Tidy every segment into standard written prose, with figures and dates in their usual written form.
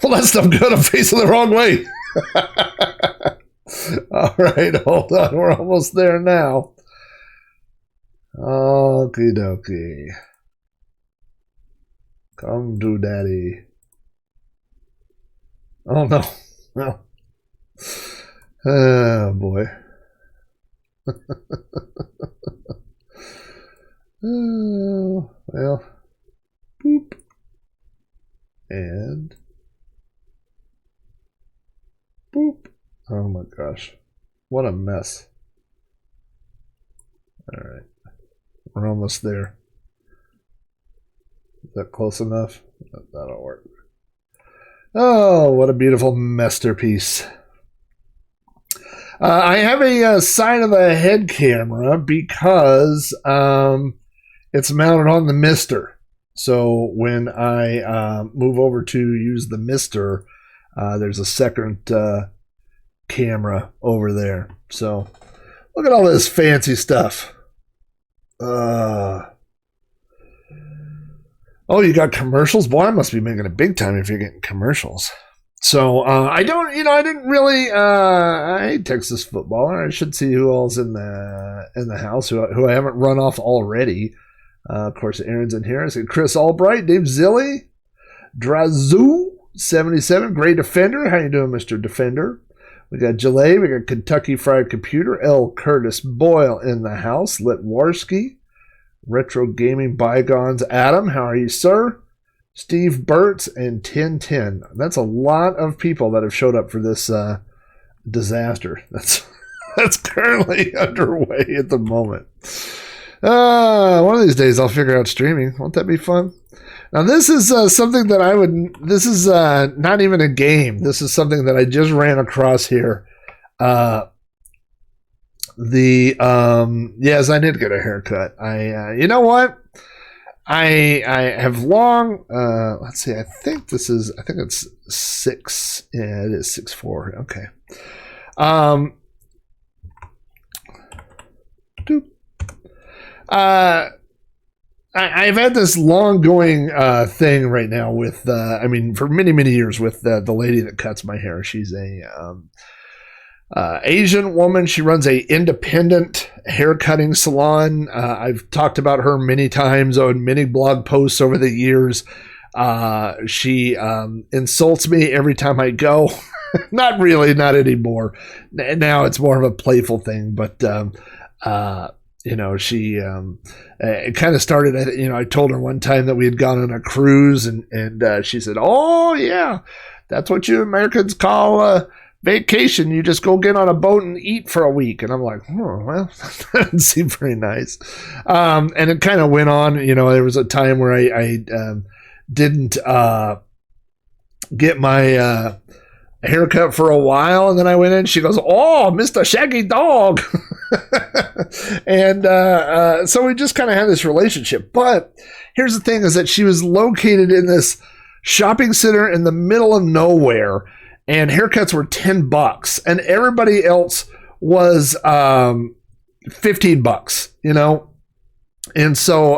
Well, that's not good. I'm facing the wrong way. All right, hold on. We're almost there now. Okie dokie. Come to daddy. Oh, no. No. Oh, boy. Oh, well. Boop. And. Boop. Oh, my gosh. What a mess. All right. We're almost there. Is that close enough? That'll work. Oh, what a beautiful masterpiece. I have a side of the head camera because it's mounted on the mister. So when I move over to use the mister, there's a second camera over there. So look at all this fancy stuff. Oh, you got commercials? Boy, I must be making it big time if you're getting commercials. So I didn't really. I hate Texas football. I should see who else in the house who I haven't run off already. Of course, Aaron's in here. I see Chris Albright, Dave Zilli, Drazoo 77, great defender. How you doing, Mr. Defender? We got Jalay, we got Kentucky Fried Computer, L. Curtis Boyle in the house, Litwarski, Retro Gaming Bygones, Adam, how are you, sir? Steve Burtz and 1010. That's a lot of people that have showed up for this disaster. That's currently underway at the moment. One of these days I'll figure out streaming. Won't that be fun? Now this is something that this is not even a game. This is something that I just ran across here. Yes, I did get a haircut. You know what? I have long, let's see, I think it's 6. Yeah, it is 6'4". Okay. I've had this long-going thing right now with, for many, many years with the lady that cuts my hair. She's a Asian woman. She runs a independent hair cutting salon. I've talked about her many times on many blog posts over the years. She insults me every time I go. Not really, not anymore. Now it's more of a playful thing, but she it kind of started. I told her one time that we had gone on a cruise, and she said, "Oh yeah, that's what you Americans call vacation. You just go get on a boat and eat for a week." And I'm like, "Oh well, that doesn't seem very nice." And it kind of went on. There was a time where I didn't get my haircut for a while, and then I went in. She goes, "Oh, Mr. Shaggy Dog," and so we just kind of had this relationship. But here's the thing: is that she was located in this shopping center in the middle of nowhere, and haircuts were $10, and everybody else was $15. And so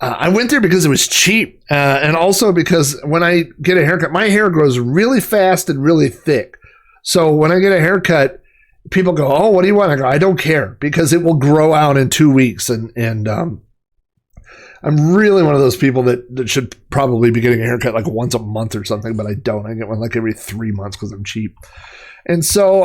I went there because it was cheap, and also because when I get a haircut, my hair grows really fast and really thick. So when I get a haircut, people go, "Oh, what do you want?" I go, "I don't care," because it will grow out in 2 weeks. And I'm really one of those people that should probably be getting a haircut like once a month or something, but I don't. I get one like every 3 months because I'm cheap. And so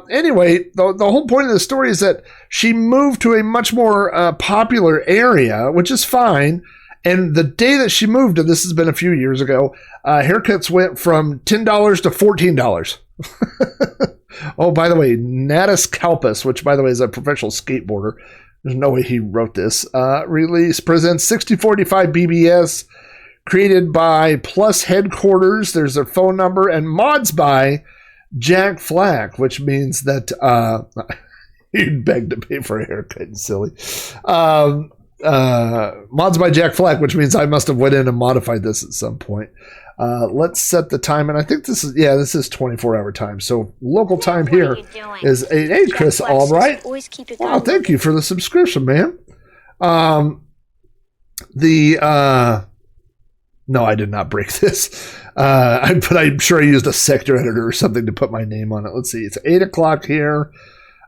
anyway, the whole point of the story is that she moved to a much more popular area, which is fine. And the day that she moved, and this has been a few years ago, haircuts went from $10 to $14. Oh, by the way, Natus Kalpus, which by the way is a professional skateboarder. There's no way he wrote this. Release presents 6045 BBS, created by Plus Headquarters. There's their phone number, and mods by Jack Flack, which means that you'd beg to pay for a haircut, silly. Mods by Jack Flack, which means I must have went in and modified this at some point. Let's set the time, and I think this is 24-hour time. So local time here is 8. Hey, Chris Albright. Wow, thank you for the subscription, man. No, I did not break this. But I'm sure I used a sector editor or something to put my name on it. Let's see. It's 8 o'clock here.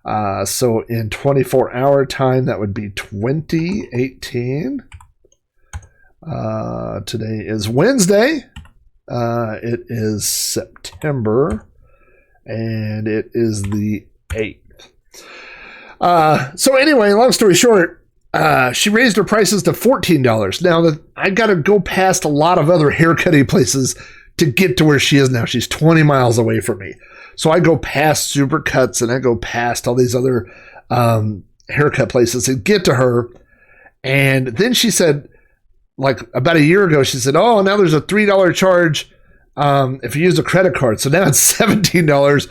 So in 24-hour time, that would be 2018. Today is Wednesday. It is September. And it is the 8th. So anyway, long story short, she raised her prices to $14. Now, I got to go past a lot of other haircutting places to get to where she is now. She's 20 miles away from me. So I go past Supercuts and I go past all these other haircut places and get to her. And then she said, like about a year ago, she said, oh, now there's a $3 charge if you use a credit card. So now it's $17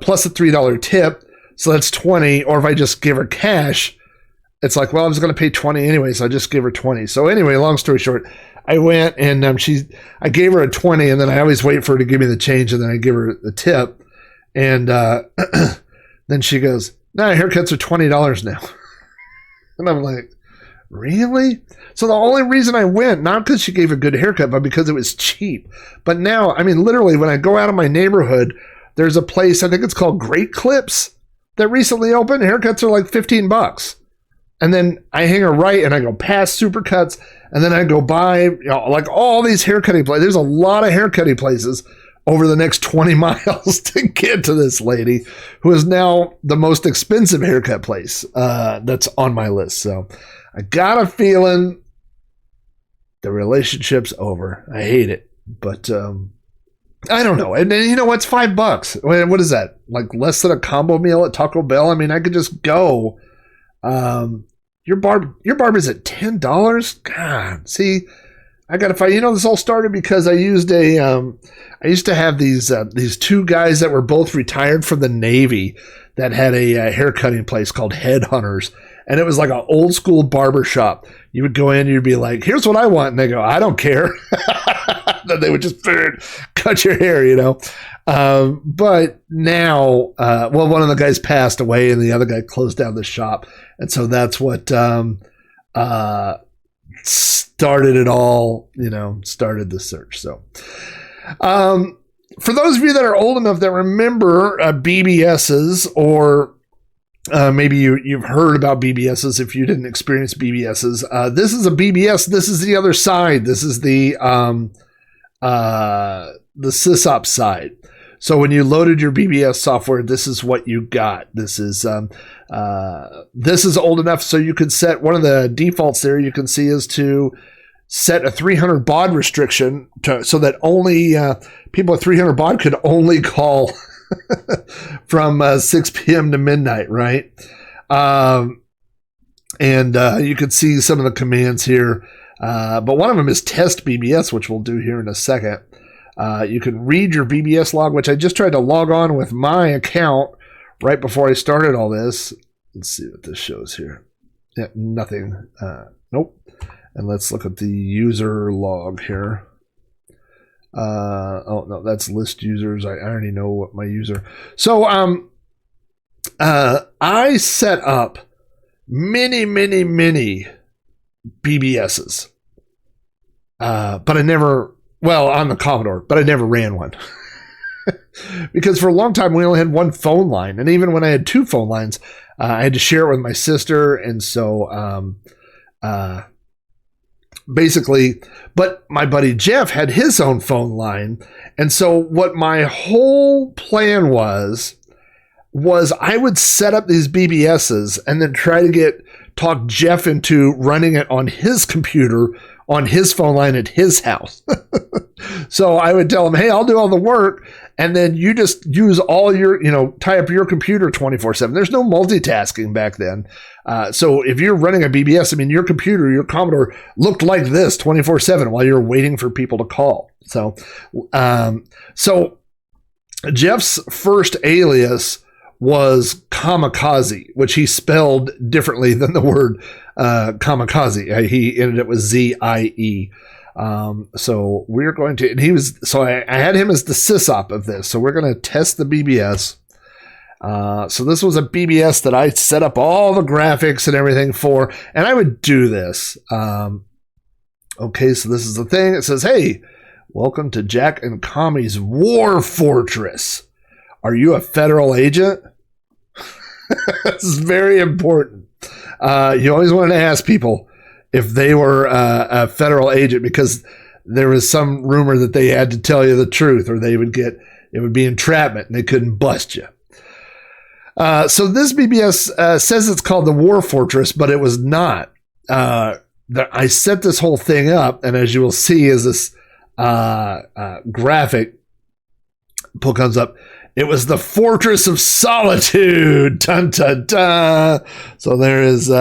plus a $3 tip. So that's $20. Or if I just give her cash, it's like, well, I was going to pay $20 anyway, so I just give her $20. So anyway, long story short, I went and I gave her a $20, and then I always wait for her to give me the change, and then I give her the tip. And then she goes, no, haircuts are $20 now. And I'm like, really? So the only reason I went, not because she gave a good haircut, but because it was cheap. But now, I mean, literally, when I go out of my neighborhood, there's a place, I think it's called Great Clips, that recently opened. Haircuts are like $15. And then I hang a right and I go past Supercuts, and then I go by, like all these haircutting places. There's a lot of haircutting places over the next 20 miles to get to this lady, who is now the most expensive haircut place that's on my list. So I got a feeling the relationship's over. I hate it, but I don't know. And you know what's $5? What is that? Like less than a combo meal at Taco Bell? I mean, I could just go. Your barber's at $10. God, see, I gotta find. You know, this all started because I used I used to have these two guys that were both retired from the Navy that had a haircutting place called Headhunters, and it was like an old school barber shop. You would go in, you'd be like, "Here's what I want," and they go, "I don't care." Then they would just cut your hair, you know. But now, well, one of the guys passed away and the other guy closed down the shop. And so that's what started it all, you know, started the search. So for those of you that are old enough that remember BBSs, or maybe you've heard about BBSs if you didn't experience BBSs, this is a BBS. This is the other side. This is the sysop side. So when you loaded your BBS software, this is what you got. This is old enough so you could set one of the defaults there. You can see is to set a 300 baud restriction so that only people with 300 baud could only call from 6 p.m. to midnight, right? And you can see some of the commands here. But one of them is test BBS, which we'll do here in a second. You can read your BBS log, which I just tried to log on with my account right before I started all this. Let's see what this shows here. Yeah, nothing. Nope. And let's look at the user log here. Oh, no, that's list users. I already know what my user. So I set up many BBSs. But I never... Well, on the Commodore, but I never ran one. Because for a long time, we only had one phone line. And even when I had two phone lines, I had to share it with my sister. And so basically, but my buddy Jeff had his own phone line. And so what my whole plan was I would set up these BBSs and then try to talk Jeff into running it on his computer on his phone line at his house. So I would tell him, hey, I'll do all the work. And then you just use all your, tie up your computer 24/7. There's no multitasking back then. So if you're running a BBS, I mean, your computer, your Commodore looked like this 24/7 while you're waiting for people to call. So Jeff's first alias was Kamikaze, which he spelled differently than the word kamikaze. He ended it with Z-I-E. So we're going to, and I had him as the sysop of this. So we're going to test the BBS. So this was a BBS that I set up all the graphics and everything for, and I would do this. Okay, so this is the thing. It says, hey, welcome to Jack and Kami's War Fortress. Are you a federal agent? This is very important. You always want to ask people if they were a federal agent, because there was some rumor that they had to tell you the truth, or it would be entrapment and they couldn't bust you. So this BBS says it's called the War Fortress, but it was not. I set this whole thing up, and as you will see, as this graphic pull comes up, it was the Fortress of Solitude. Dun, dun, dun. So there is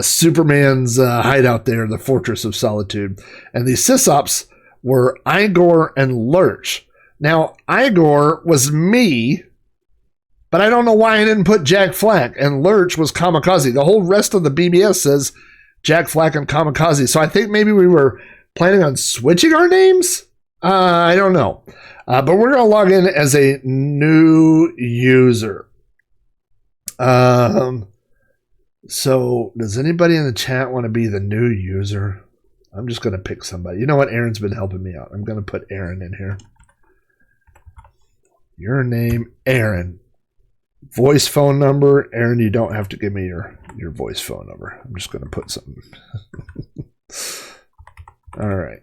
Superman's hideout there, the Fortress of Solitude. And the sysops were Igor and Lurch. Now, Igor was me, but I don't know why I didn't put Jack Flack, and Lurch was Kamikaze. The whole rest of the BBS says Jack Flack and Kamikaze. So I think maybe we were planning on switching our names? I don't know. But we're going to log in as a new user. So does anybody in the chat want to be the new user? I'm just going to pick somebody. You know what? Aaron's been helping me out. I'm going to put Aaron in here. Your name, Aaron. Voice phone number. Aaron, you don't have to give me your voice phone number. I'm just going to put something. All right.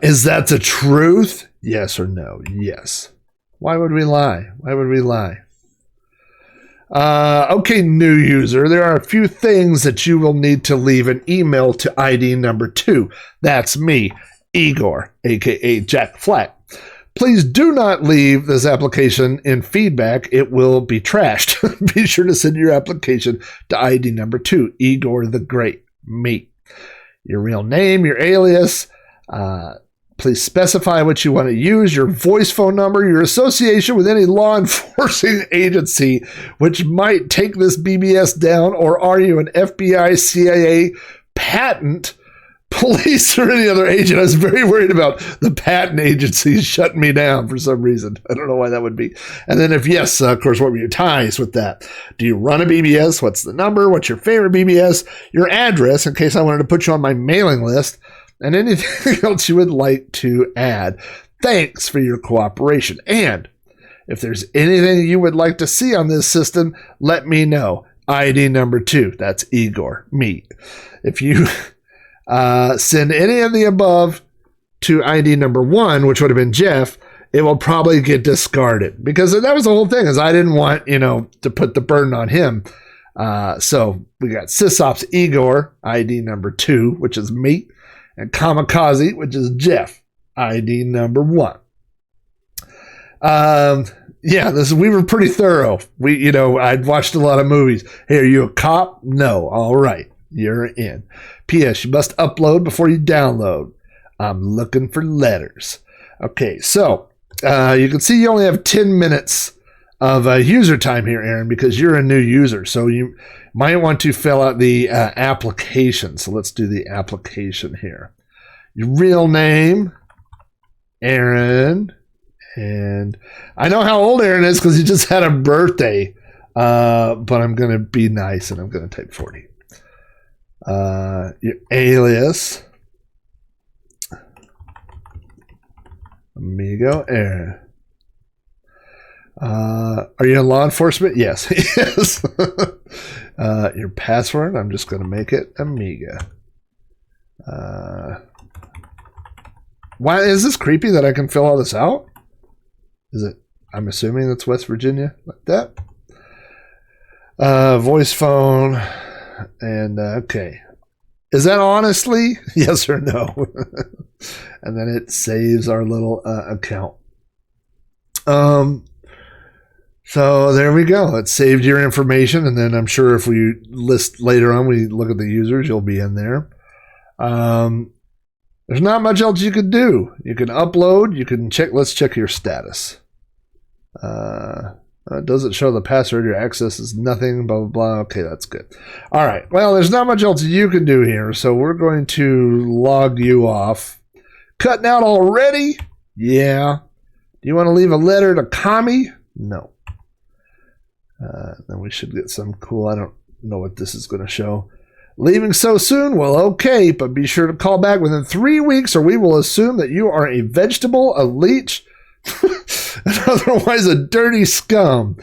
Is that the truth? Yes or no? Yes. Why would we lie? Why would we lie? Okay, new user. There are a few things that you will need to leave an email to ID number 2. That's me, Igor, aka Jack Flack. Please do not leave this application in feedback. It will be trashed. Be sure to send your application to ID number 2, Igor the Great, me. Your real name, your alias. Please specify what you want to use, your voice phone number, your association with any law enforcing agency which might take this BBS down, or are you an FBI, CIA, patent, police, or any other agent? I was very worried about the patent agencies shutting me down for some reason. I don't know why that would be. And then if yes, of course, what were your ties with that? Do you run a BBS? What's the number? What's your favorite BBS? Your address, in case I wanted to put you on my mailing list, and anything else you would like to add. Thanks for your cooperation. And if there's anything you would like to see on this system, let me know. ID number 2, that's Igor, me. If you send any of the above to ID number 1, which would have been Jeff, it will probably get discarded, because that was the whole thing, is I didn't want, to put the burden on him. So we got Sysops Igor, ID number 2, which is me, and Kamikaze, which is Jeff, ID number 1. We were pretty thorough. I'd watched a lot of movies. Hey, are you a cop? No. All right. You're in. P.S. You must upload before you download. I'm looking for letters. Okay, so you can see you only have 10 minutes of user time here, Aaron, because you're a new user. So you might want to fill out the application. So let's do the application here. Your real name, Aaron. And I know how old Aaron is because he just had a birthday. But I'm going to be nice and I'm going to type 40. Your alias, Amigo Aaron. Are you in law enforcement? Yes. Yes. Your password, I'm just going to make it Amiga. Why is this creepy that I can fill all this out? Is it? I'm assuming that's West Virginia, like that. Voice phone, and okay. Is that honestly? Yes or no? And then it saves our little account. So there we go. It saved your information, and then I'm sure if we list later on, we look at the users, you'll be in there. There's not much else you could do. You can upload. You can check. Let's check your status. Does it show the password? Your access is nothing, blah, blah, blah. Okay, that's good. All right. Well, there's not much else you can do here, so we're going to log you off. Cutting out already? Yeah. Do you want to leave a letter to Kami? No. Then we should get some cool, I don't know what this is going to show. Leaving so soon? Well, okay, but be sure to call back within 3 weeks or we will assume that you are a vegetable, a leech, and otherwise a dirty scum.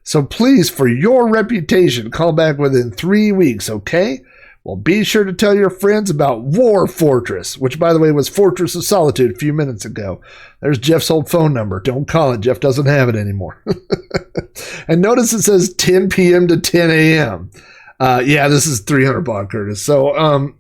So please, for your reputation, call back within 3 weeks, okay? Well, be sure to tell your friends about War Fortress, which, by the way, was Fortress of Solitude a few minutes ago. There's Jeff's old phone number. Don't call it. Jeff doesn't have it anymore. And notice it says 10 p.m. to 10 a.m. Yeah, this is 300 baud, Curtis. So,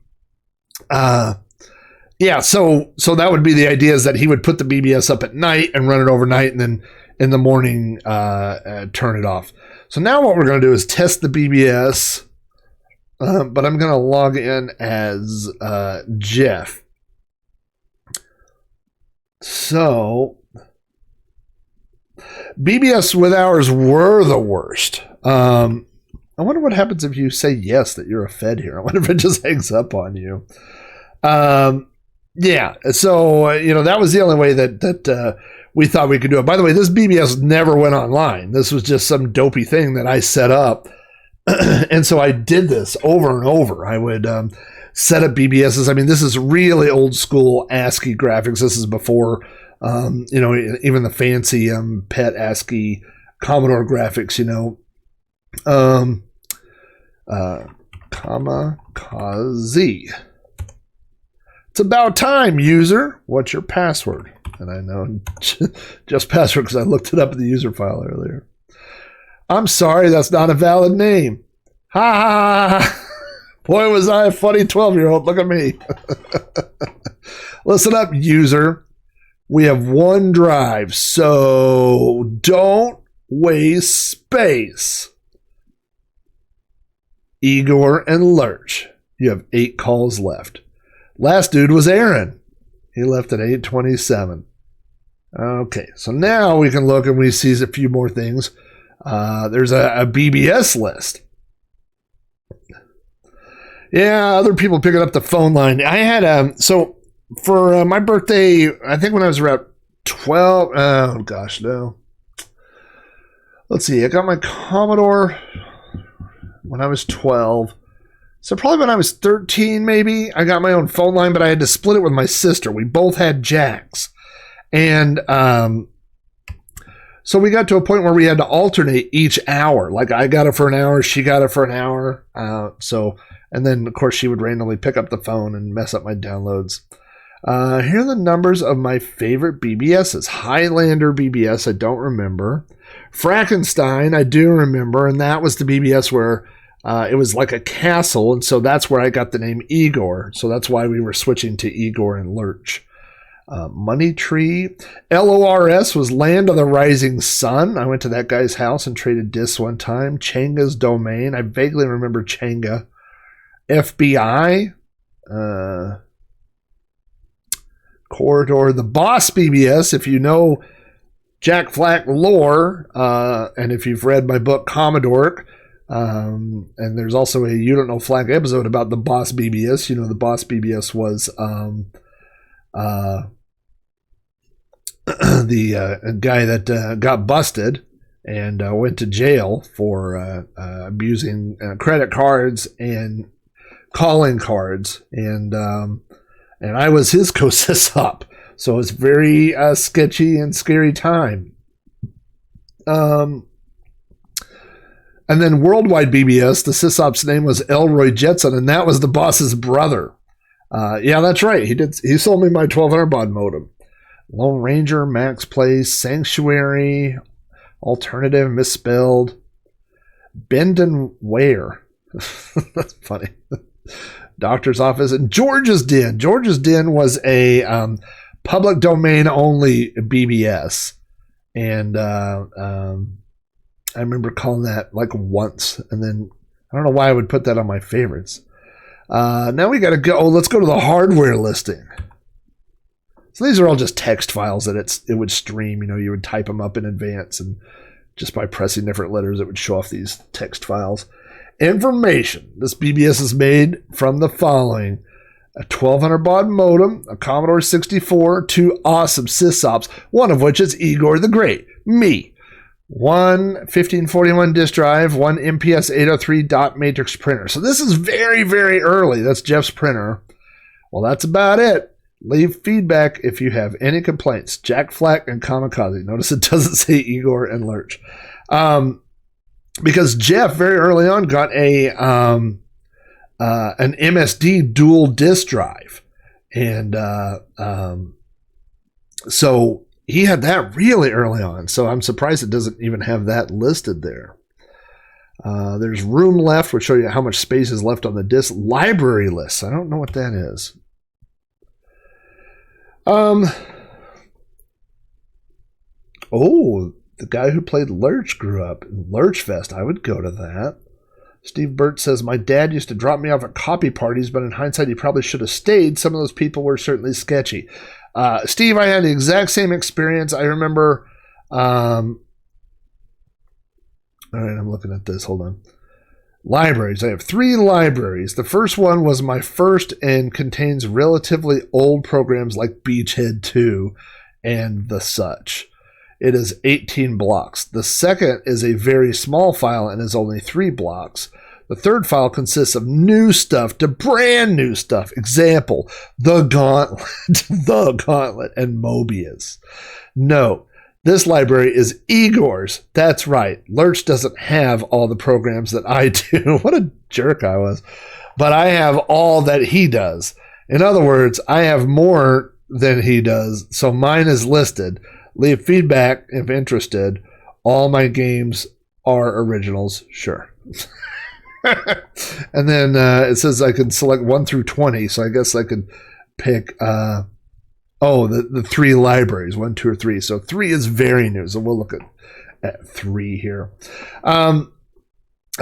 yeah, so that would be the idea, is that he would put the BBS up at night and run it overnight, and then in the morning turn it off. So now what we're going to do is test the BBS. But I'm going to log in as Jeff. So, BBS with hours were the worst. I wonder what happens if you say yes, that you're a Fed here. I wonder if it just hangs up on you. Yeah, so, that was the only way that we thought we could do it. By the way, this BBS never went online. This was just some dopey thing that I set up. And so I did this over and over. I would set up BBSs. I mean, this is really old school ASCII graphics. This is before, even the fancy PET ASCII Commodore graphics, Kamikaze. It's about time, user. What's your password? And I know just password because I looked it up in the user file earlier. I'm sorry, that's not a valid name. Ha ha ha. Boy, was I a funny 12-year-old. Look at me. Listen up, user. We have one drive, so don't waste space. Igor and Lurch. You have 8 calls left. Last dude was Aaron. He left at 8:27. Okay, so now we can look and we see a few more things. There's a BBS list. Yeah, other people picking up the phone line. I had so for my birthday, I think when I was around 12. Oh gosh, no. Let's see. I got my Commodore when I was 12. So probably when I was 13, maybe I got my own phone line, but I had to split it with my sister. We both had jacks, and so we got to a point where we had to alternate each hour. Like I got it for an hour, she got it for an hour. And then of course she would randomly pick up the phone and mess up my downloads. Here are the numbers of my favorite BBSs. Highlander BBS, I don't remember. Frankenstein, I do remember, and that was the BBS where it was like a castle, and so that's where I got the name Igor. So that's why we were switching to Igor and Lurch. Money Tree. LORS was Land of the Rising Sun. I went to that guy's house and traded discs one time. Changa's Domain. I vaguely remember Changa. FBI. Corridor. The Boss BBS, if you know Jack Flack lore, and if you've read my book Commodore, and there's also a You Don't Know Flack episode about the Boss BBS. The Boss BBS was the guy that got busted and went to jail for abusing credit cards and calling cards, and I was his co-sysop, so it's very sketchy and scary time. And then Worldwide BBS, the sysop's name was Elroy Jetson, and that was the boss's brother. Yeah, that's right. He sold me my 1200 baud modem. Lone Ranger, Max Place, Sanctuary, Alternative, misspelled. Bendon Ware. That's funny. Doctor's Office, and George's Den. George's Den was a public domain only BBS, and I remember calling that like once, and then I don't know why I would put that on my favorites. Now we got to go. Let's go to the hardware listing. So these are all just text files that it would stream. You would type them up in advance, and just by pressing different letters, it would show off these text files. Information. This BBS is made from the following: a 1200 baud modem, a Commodore 64, 2 awesome sysops, one of which is Igor the Great, me. one 1541 disk drive, one MPS 803 dot matrix printer. So this is very, very early. That's Jeff's printer. Well, that's about it. Leave feedback if you have any complaints. Jack Flack and Kamikaze. Notice it doesn't say Igor and Lurch. Because Jeff very early on got an MSD dual disk drive. And so he had that really early on. So I'm surprised it doesn't even have that listed there. There's room left, which show you how much space is left on the disk. Library lists. I don't know what that is. Oh, the guy who played Lurch grew up in Lurch Fest. I would go to that. Steve Burt says, my dad used to drop me off at copy parties, but in hindsight, he probably should have stayed. Some of those people were certainly sketchy. Steve, I had the exact same experience. I remember, all right, I'm looking at this. Hold on. Libraries. I have 3 libraries. The first one was my first and contains relatively old programs like Beachhead 2 and the such. It is 18 blocks. The second is a very small file and is only 3 blocks. The third file consists of new stuff to brand new stuff. Example, The Gauntlet, and Mobius. Note, this library is Igor's. That's right. Lurch doesn't have all the programs that I do. What a jerk I was. But I have all that he does. In other words, I have more than he does, so mine is listed. Leave feedback if interested. All my games are originals. Sure. And then it says I can select 1 through 20, so I guess I could pick the 3 libraries, 1, 2, or 3. So 3 is very new. So we'll look at 3 here. I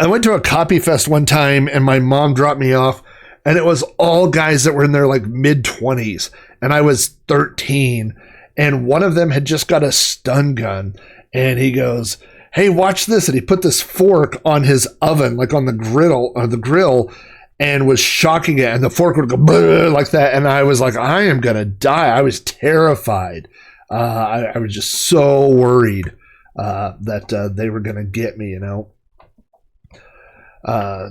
went to a copy fest one time, and my mom dropped me off, and it was all guys that were in their like mid-20s, and I was 13. And one of them had just got a stun gun, and he goes, hey, watch this. And he put this fork on his oven, like on the grill, and was shocking it. And the fork would go like that. And I was like, I am going to die. I was terrified. I was just so worried that they were going to get me, you know.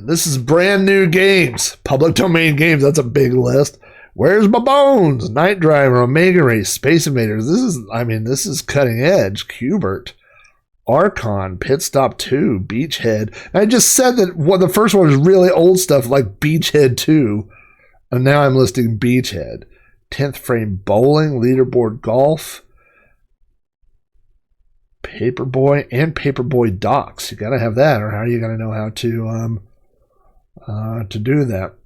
This is brand new games. Public domain games. That's a big list. Where's My Bones? Night Driver, Omega Race, Space Invaders. This is cutting edge. Cubert, Archon, Pit Stop 2, Beachhead. I just said that the first one was really old stuff like Beachhead 2, and now I'm listing Beachhead. 10th Frame Bowling, Leaderboard Golf, Paperboy, and Paperboy Docs. You got to have that, or how are you going to know how to do that?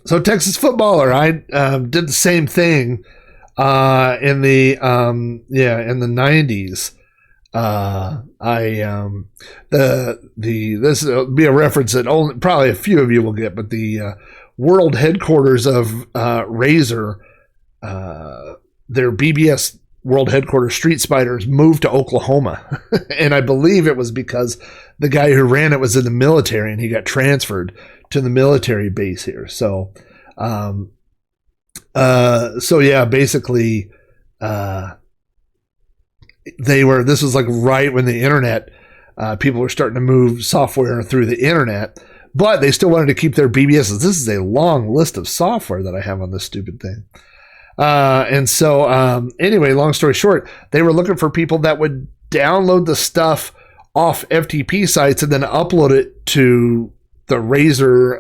So Texas Footballer, I did the same thing in the 90s. This will be a reference that probably a few of you will get, but the world headquarters of Razer, their BBS world headquarters, Street Spiders, moved to Oklahoma, and I believe it was because the guy who ran it was in the military and he got transferred to the military base here. So basically, this was like right when the internet, people were starting to move software through the internet, but they still wanted to keep their BBSs. This is a long list of software that I have on this stupid thing. Anyway, long story short, they were looking for people that would download the stuff off FTP sites and then upload it to the Razer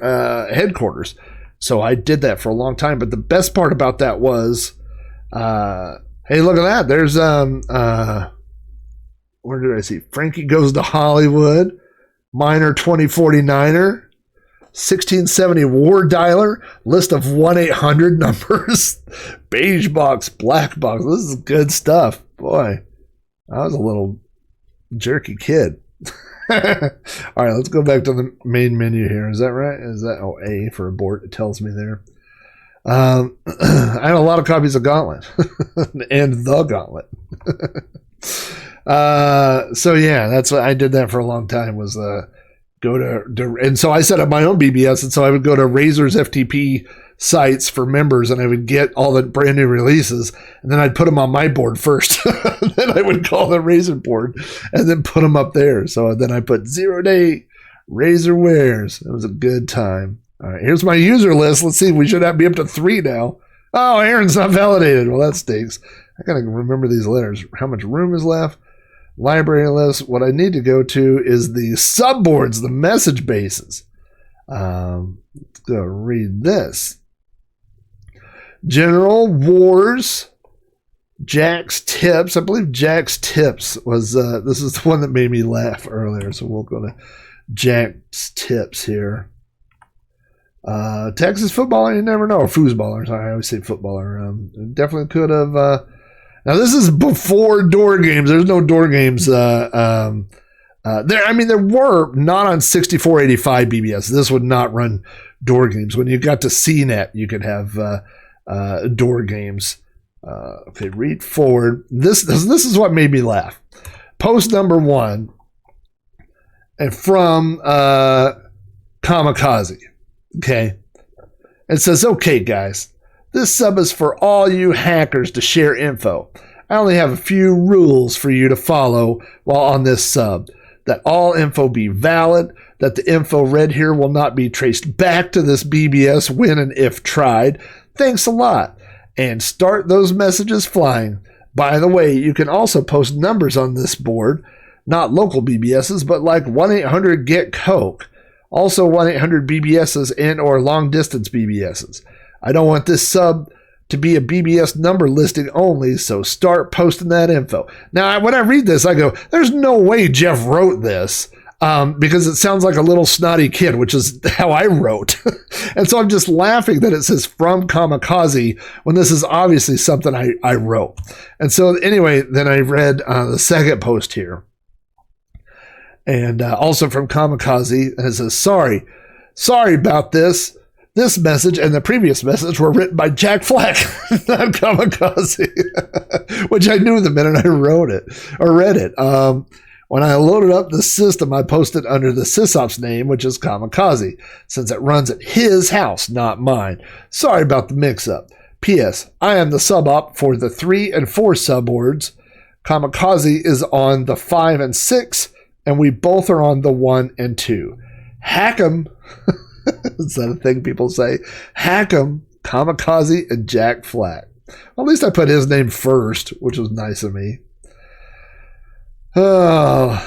headquarters. So I did that for a long time. But the best part about that was, hey, look at that. There's, where did I see? Frankie Goes to Hollywood, Miner 2049er, 1670 War Dialer, list of 1-800 numbers, beige box, black box. This is good stuff. Boy, I was a little jerky kid. All right, let's go back to the main menu here. Is that right? Is that A for abort? It tells me there. I had a lot of copies of Gauntlet and The Gauntlet. That's what I did that for a long time, was go to and so I set up my own BBS, and so I would go to Razer's FTP sites for members, and I would get all the brand new releases, and then I'd put them on my board first. Then I would call the Razor board and then put them up there. So then I put 0 day Razor wares. It was a good time. All right, here's my user list. Let's see. We should be up to 3 now. Oh, Aaron's not validated. Well, that stinks. I got to remember these letters. How much room is left? Library list. What I need to go to is the subboards, the message bases. Let's go read this. General Wars, Jack's Tips. I believe Jack's Tips was, this is the one that made me laugh earlier. So we'll go to Jack's Tips here. Texas footballer, you never know. Or foosballer. Sorry, I always say footballer. Definitely could have. Now, this is before door games. There's no door games. There were not on 6485 BBS. This would not run door games. When you got to CNET, you could have door games. Okay, read forward. This is what made me laugh. Post number 1, and from Kamikaze. Okay, it says, "Okay, guys, this sub is for all you hackers to share info. I only have a few rules for you to follow while on this sub. That all info be valid, that the info read here will not be traced back to this BBS when and if tried. Thanks a lot. And start those messages flying. By the way, you can also post numbers on this board, not local BBSs, but like 1-800-GET-COKE. Also 1-800-BBSs and or long-distance BBSs. I don't want this sub to be a BBS number listing only, so start posting that info." Now, when I read this, I go, there's no way Jeff wrote this, because it sounds like a little snotty kid, which is how I wrote. And so I'm just laughing that it says from Kamikaze when this is obviously something I wrote. And so anyway, then I read the second post here. And also from Kamikaze, and it says, sorry about this. This message and the previous message were written by Jack Flack, not Kamikaze, which I knew the minute I wrote it or read it. When I loaded up the system, I posted under the sysop's name, which is Kamikaze, since it runs at his house, not mine. Sorry about the mix-up. P.S. I am the sub-op for the 3 and 4 subboards. Kamikaze is on the 5 and 6, and we both are on the 1 and 2. Hack 'em. Is that a thing people say? Hack 'em, Kamikaze, and Jack Flack. Well, at least I put his name first, which was nice of me. Oh,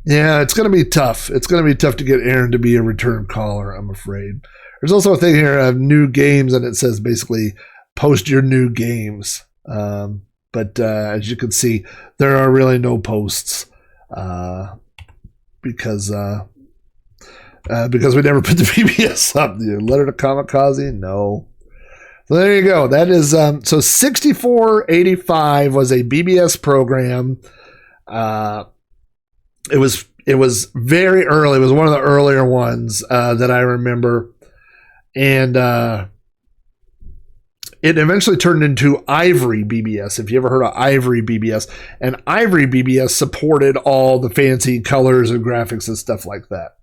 yeah, it's going to be tough. It's going to be tough to get Aaron to be a return caller, I'm afraid. There's also a thing here of new games, and it says basically post your new games. But as you can see, there are really no posts because we never put the PBS up. Letter to Kamikaze? No. So there you go. That is so 6485 was a BBS program. It was very early. It was one of the earlier ones that I remember, and it eventually turned into Ivory BBS. If you ever heard of Ivory BBS, and Ivory BBS supported all the fancy colors and graphics and stuff like that.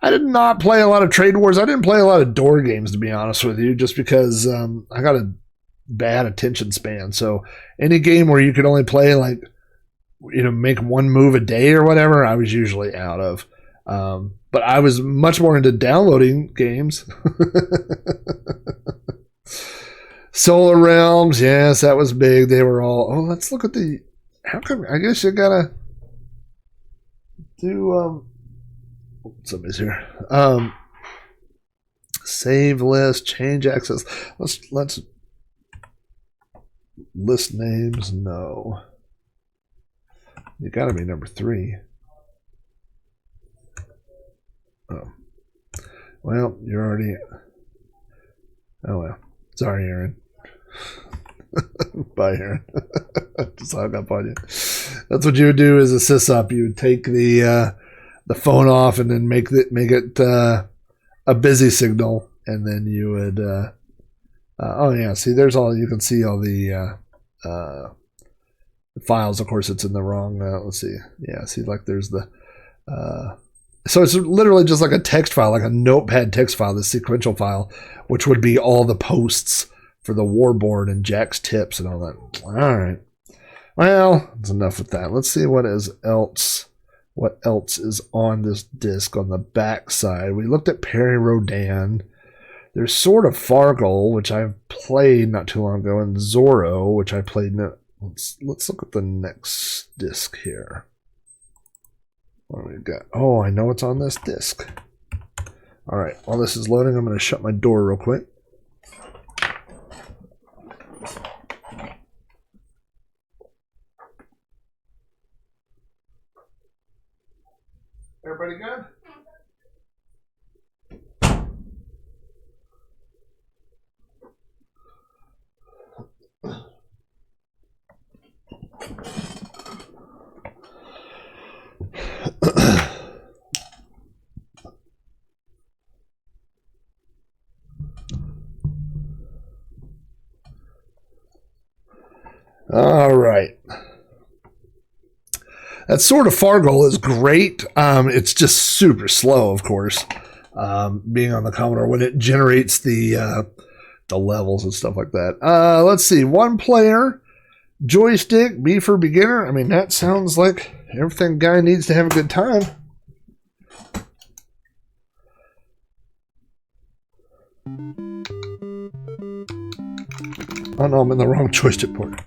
I did not play a lot of Trade Wars. I didn't play a lot of door games, to be honest with you, just because I got a bad attention span. So any game where you could only play make one move a day or whatever, I was usually out of. But I was much more into downloading games. Solar Realms, yes, that was big. They were all, let's look at how come, I guess you gotta do, somebody's here. Save list, change access. Let's list names. No, you got to be number 3. Oh, well, you're already. Oh well, sorry, Aaron. Bye, Aaron. Just hung up on you. That's what you would do as a sysop. You would take the phone off and then make it a busy signal, and then you would see, there's all, you can see all the files. Of course, it's in the wrong let's see, yeah, see, like there's the So it's literally just like a text file, like a notepad text file, the sequential file, which would be all the posts for the warboard and Jack's tips and all that. All right. Well, that's enough with that. Let's see what else is on this disc on the back side. We looked at Perry Rodan. There's Sword of Fargle, which I've played not too long ago, and Zorro, which I played. Let's look at the next disc here. What do we got? Oh, I know what's on this disc. All right, while this is loading, I'm going to shut my door real quick. Everybody good? All right. That Sword of Fargle is great. It's just super slow, of course, being on the Commodore when it generates the levels and stuff like that. Let's see. One player, joystick, B for beginner. I mean, that sounds like everything guy needs to have a good time. Oh no, I'm in the wrong joystick port.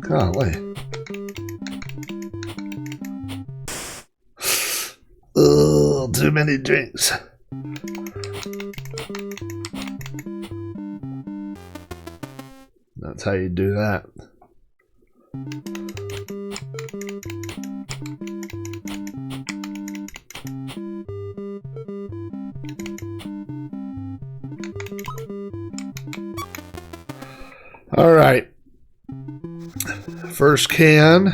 Golly. Oh, too many drinks. That's how you do that. All right. First can.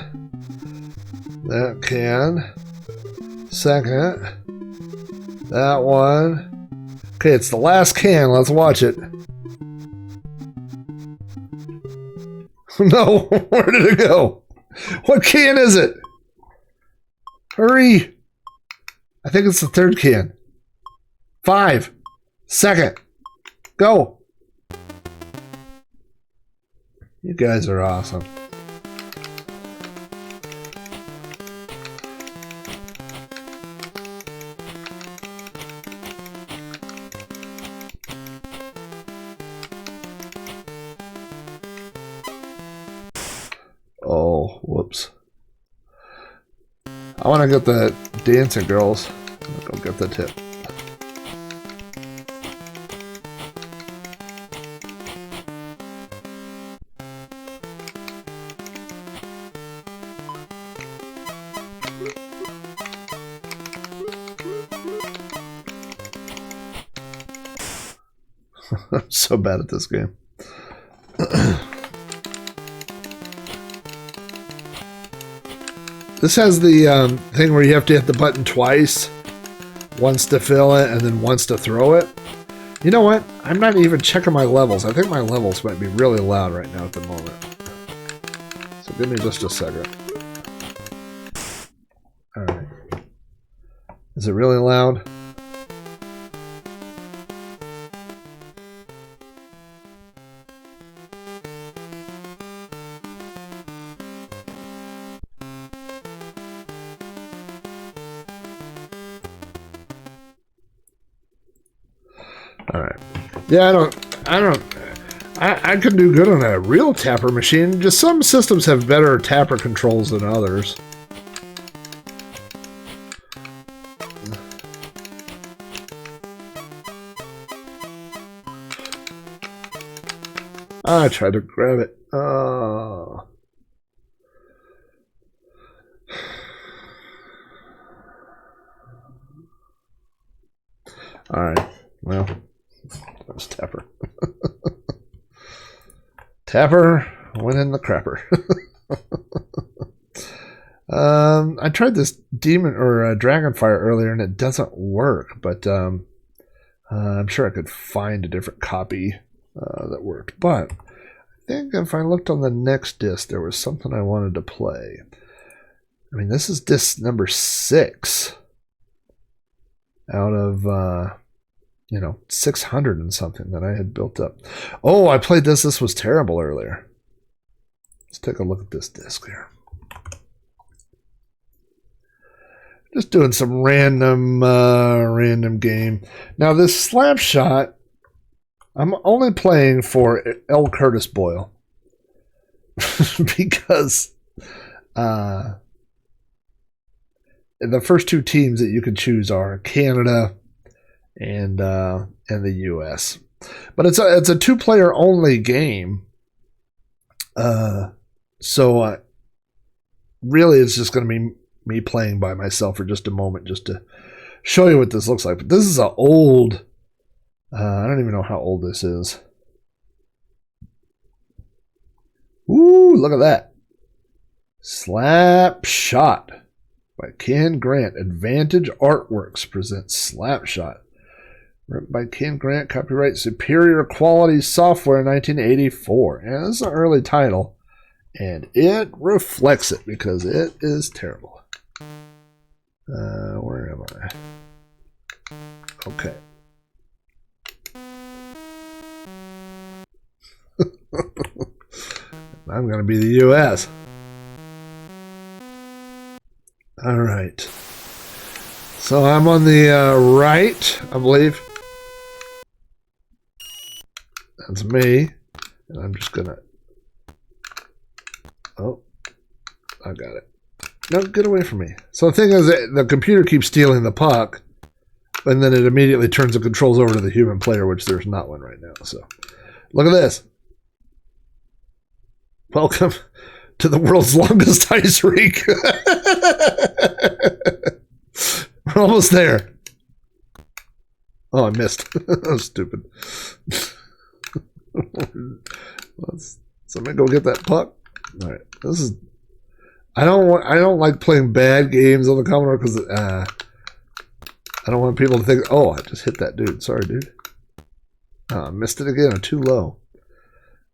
That can. Second. That one. Okay, it's the last can. Let's watch it. No, where did it go? What can is it? Hurry. I think it's the third can. 5. Second. Go. You guys are awesome. Oh, whoops. I want to get the dancing girls. I'll go get the tip. I'm so bad at this game. This has the thing where you have to hit the button twice. Once to fill it and then once to throw it. You know what? I'm not even checking my levels. I think my levels might be really loud right now at the moment. So give me just a second. Alright. Is it really loud? Alright. Yeah, I could do good on a real tapper machine. Just some systems have better tapper controls than others. I tried to grab it. Oh. Alright. Well, that was Tapper. Tapper went in the crapper. I tried this Demon or Dragonfire earlier and it doesn't work, but I'm sure I could find a different copy that worked. But I think if I looked on the next disc, there was something I wanted to play. I mean, this is disc number 6 out of 600 and something that I had built up. Oh, I played this. This was terrible earlier. Let's take a look at this disc here. Just doing some random game. Now this Slapshot, I'm only playing for L. Curtis Boyle because the first 2 teams that you can choose are Canada and the U.S. But it's a 2-player only game. So really, it's just going to be me playing by myself for just a moment, just to show you what this looks like. But this is an old. I don't even know how old this is. Ooh, look at that! Slapshot by Ken Grant. Advantage Artworks presents Slapshot. Written by Ken Grant. Copyright Superior Quality Software 1984. And this is an early title. And it reflects it because it is terrible. Where am I? Okay. I'm going to be the U.S. All right. So I'm on the right, I believe. That's me. And I'm just going to... Oh, I got it. No, get away from me. So the thing is, the computer keeps stealing the puck, and then it immediately turns the controls over to the human player, which there's not one right now. So look at this. Welcome to the world's longest ice rink. We're almost there. Oh, I missed. That was stupid. Somebody go get that puck. All right, this is. I don't like playing bad games on the Commodore because I don't want people to think, oh, I just hit that dude. Sorry, dude. I missed it again. I'm too low.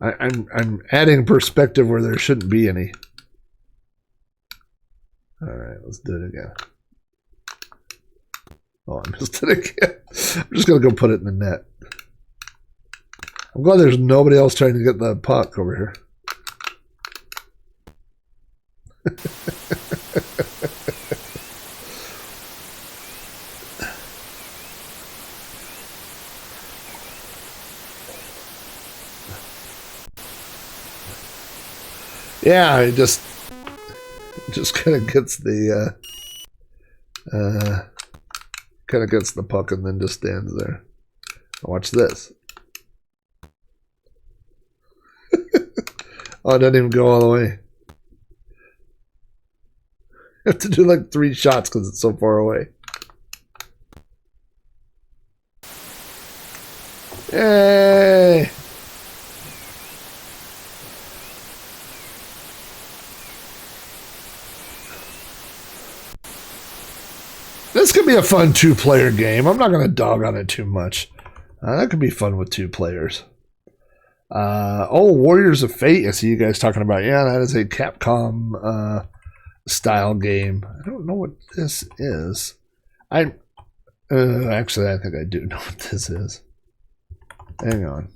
I'm adding perspective where there shouldn't be any. All right, let's do it again. Oh, I missed it again. I'm just gonna go put it in the net. I'm glad there's nobody else trying to get the puck over here. Yeah, it just kind of gets the puck and then just stands there. Watch this. Oh, it doesn't even go all the way. You have to do like 3 shots because it's so far away. Yay! This could be a fun 2-player game. I'm not going to dog on it too much. That could be fun with 2 players. Warriors of Fate. I see you guys talking about. Yeah, that is a Capcom style game. I don't know what this is. Actually, I think I do know what this is. Hang on.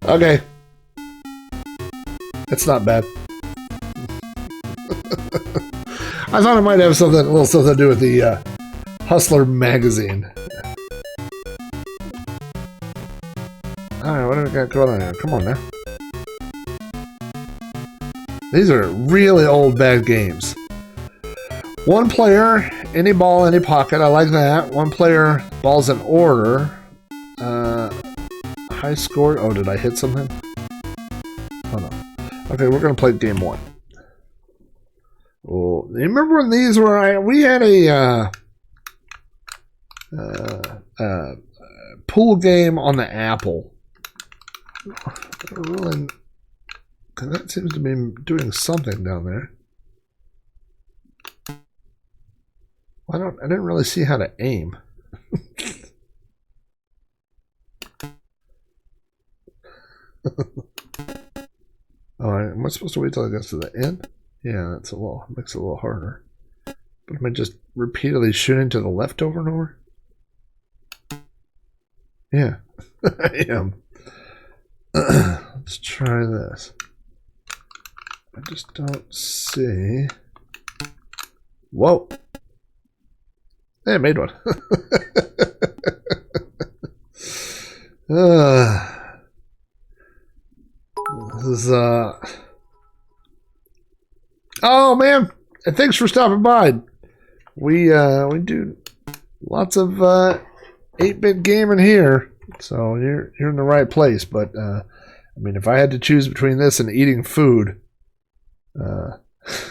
Okay. It's not bad. I thought it might have a little something to do with the Hustler magazine. Alright, what do we got going on here? Come on now. These are really old bad games. 1 player, any ball, any pocket. I like that. 1 player, balls in order. High score. Oh, did I hit something? Oh no. Okay, we're gonna play game 1. Oh, you remember when these were? We had a pool game on the Apple. Really, because that seems to be doing something down there. I didn't really see how to aim. Oh, am I supposed to wait till it gets to the end? Yeah, that's makes it a little harder. But am I just repeatedly shooting to the left over and over? Yeah, I am. Let's try this. I just don't see. Whoa. Hey, I made one. This is, oh, man. Thanks for stopping by. We do lots of 8-bit gaming here. So you're in the right place. But, I mean, if I had to choose between this and eating food,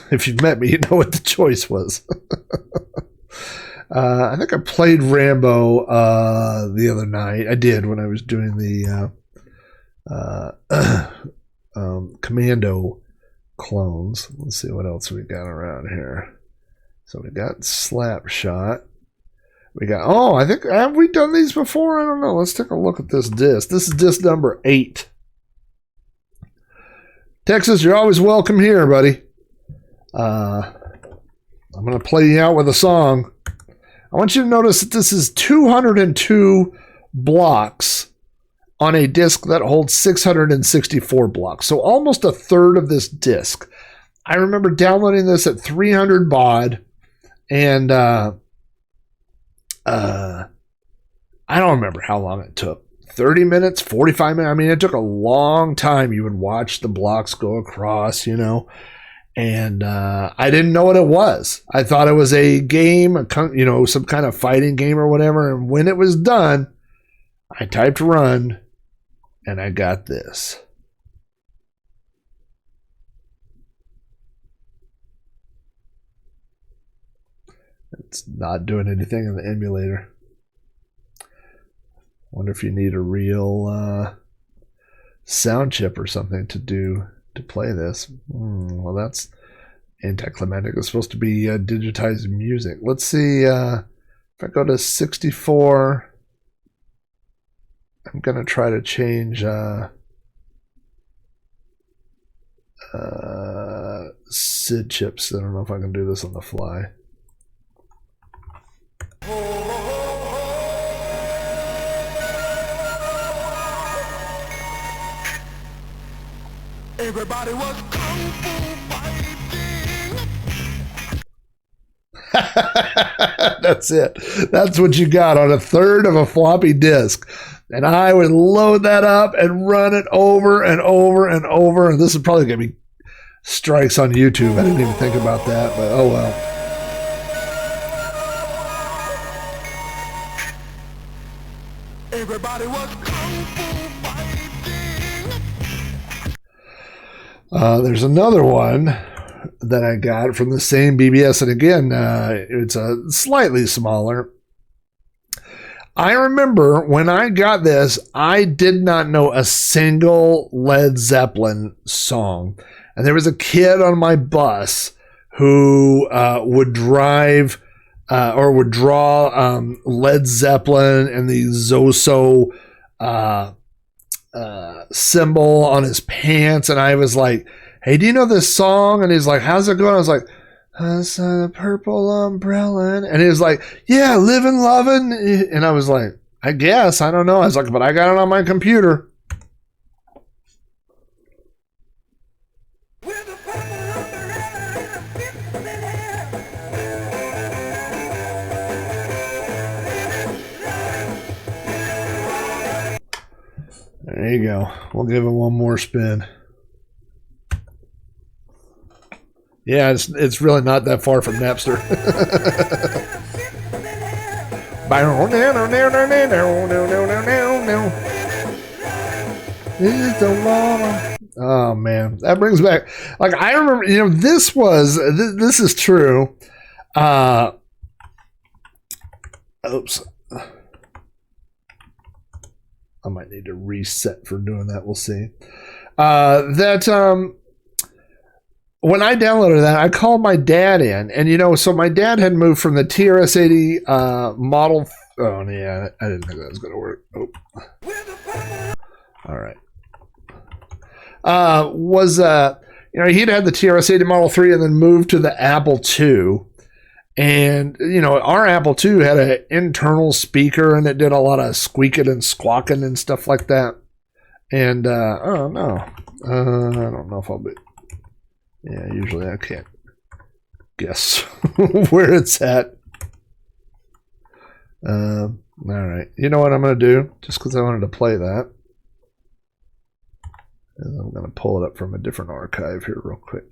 if you've met me, you know what the choice was. I think I played Rambo the other night. I did when I was doing the Commando clones. Let's see what else we got around here. So we got Slapshot. We got, oh, I think, have we done these before? I don't know. Let's take a look at this disc. This is disc number 8. Texas, you're always welcome here, buddy. I'm going to play you out with a song. I want you to notice that this is 202 blocks on a disc that holds 664 blocks. So almost a third of this disc. I remember downloading this at 300 baud, and I don't remember how long it took. 30 minutes, 45 minutes. I mean, it took a long time. You would watch the blocks go across, you know. And I didn't know what it was. I thought it was a game, you know, some kind of fighting game or whatever. And when it was done, I typed run, and I got this. It's not doing anything in the emulator. Wonder if you need a real sound chip or something to play this. Well, that's anticlimactic. It's supposed to be digitized music. Let's see. If I go to 64, I'm going to try to change SID chips. I don't know if I can do this on the fly. Everybody was kung fu fighting. That's it. That's what you got on a third of a floppy disk. And I would load that up and run it over and over and over. And this is probably going to be strikes on YouTube. I didn't even think about that, but oh well. Everybody was kung fu fighting. There's another one that I got from the same BBS. And again, it's a slightly smaller. I remember when I got this, I did not know a single Led Zeppelin song. And there was a kid on my bus who would drive or would draw Led Zeppelin and the Zoso symbol on his pants. And I was like, hey, do you know this song? And he's like, how's it going? I was like, that's a purple umbrella. And he was like, yeah, living, loving. And I was like, I guess, I don't know. I was like, but I got it on my computer. There you go. We'll give it one more spin. Yeah, it's really not that far from Napster. Oh man, that brings back. Like I remember, you know, this is true. Oops. I might need to reset for doing that. We'll see. When I downloaded that, I called my dad in, and so my dad had moved from the TRS-80 model. Oh yeah, I didn't think that was going to work. Oh, all right. He'd had the TRS-80 Model 3 and then moved to the Apple II. And, our Apple II had an internal speaker and it did a lot of squeaking and squawking and stuff like that. And, oh no. I don't know if I'll be. Yeah, usually I can't guess where it's at. All right. You know what I'm going to do? Just because I wanted to play that. And I'm going to pull it up from a different archive here real quick.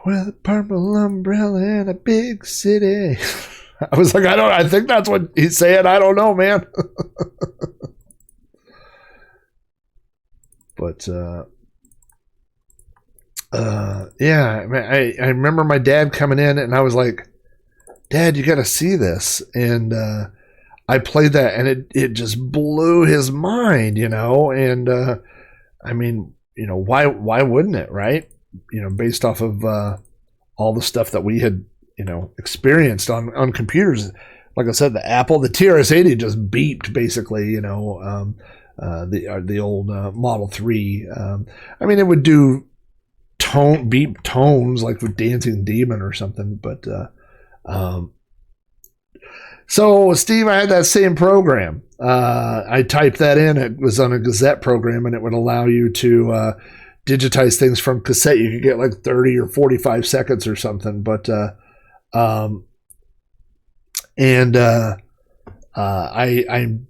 With a purple umbrella in a big city. I was like, I think that's what he's saying. I don't know, man. But, yeah, I remember my dad coming in and I was like, Dad, you got to see this. And, I played that and it just blew his mind, and, why wouldn't it, right? Based off of, all the stuff that we had, experienced on computers. Like I said, the TRS-80 just beeped basically, the old, Model 3. It would do beep tones like with Dancing Demon or something, but, so, Steve, I had that same program. I typed that in. It was on a Gazette program, and it would allow you to digitize things from cassette. You could get like 30 or 45 seconds or something. But I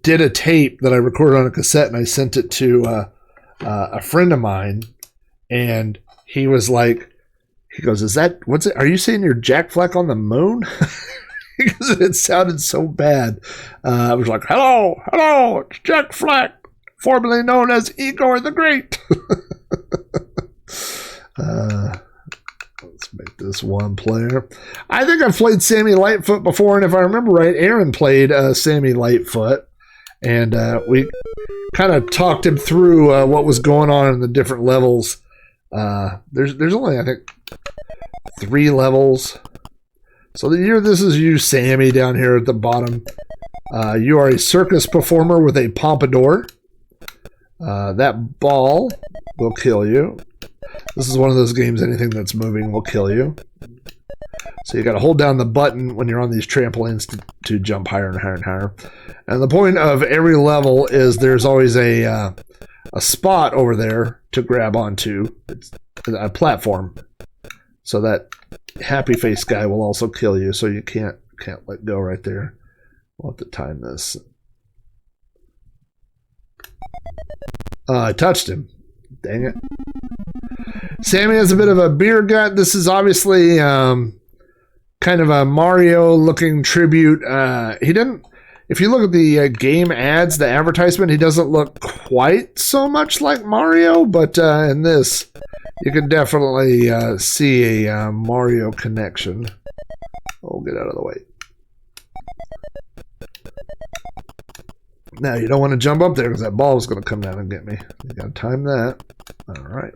did a tape that I recorded on a cassette, and I sent it to a friend of mine, and he was like, he goes, are you saying you're Jack Fleck on the moon? Because it sounded so bad. I was like, hello, it's Jack Fleck, formerly known as Igor the Great. Let's make this one player. I think I've played Sammy Lightfoot before, and if I remember right, Aaron played Sammy Lightfoot, and we kind of talked him through what was going on in the different levels. There's only, I think, 3 levels. So this is you, Sammy, down here at the bottom. You are a circus performer with a pompadour. That ball will kill you. This is one of those games, anything that's moving will kill you. So you got to hold down the button when you're on these trampolines to jump higher and higher and higher. And the point of every level is there's always a spot over there to grab onto. It's a platform. So that happy face guy will also kill you, so you can't let go right there. We'll have to time this. I touched him. Dang it. Sammy has a bit of a beer gut. This is obviously kind of a Mario-looking tribute. He didn't. If you look at the game ads, the advertisement, he doesn't look quite so much like Mario, but in this, you can definitely see a Mario connection. Oh, get out of the way. Now, you don't want to jump up there because that ball is going to come down and get me. You got to time that. All right.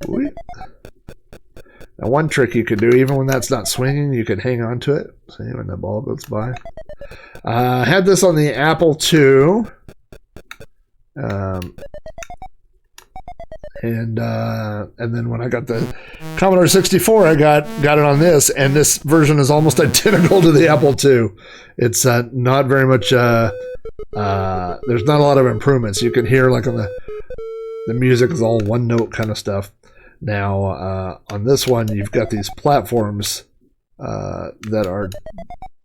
Ooh. Now, one trick you could do, even when that's not swinging, you could hang on to it. See, when the ball goes by. I had this on the Apple II. And then when I got the Commodore 64, I got it on this, and this version is almost identical to the Apple II. It's not very much. There's not a lot of improvements. You can hear like on the music is all one note kind of stuff. Now on this one, you've got these platforms that are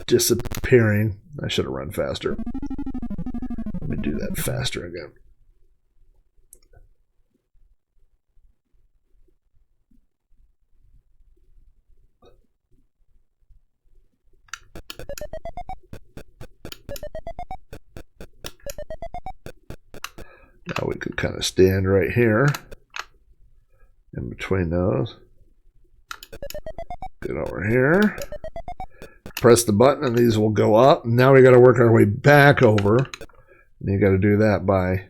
disappearing. I should have run faster. Let me do that faster again. Now we could kind of stand right here in between those. get over here. Press the button and these will go up. Now we got to work our way back over. And you got to do that by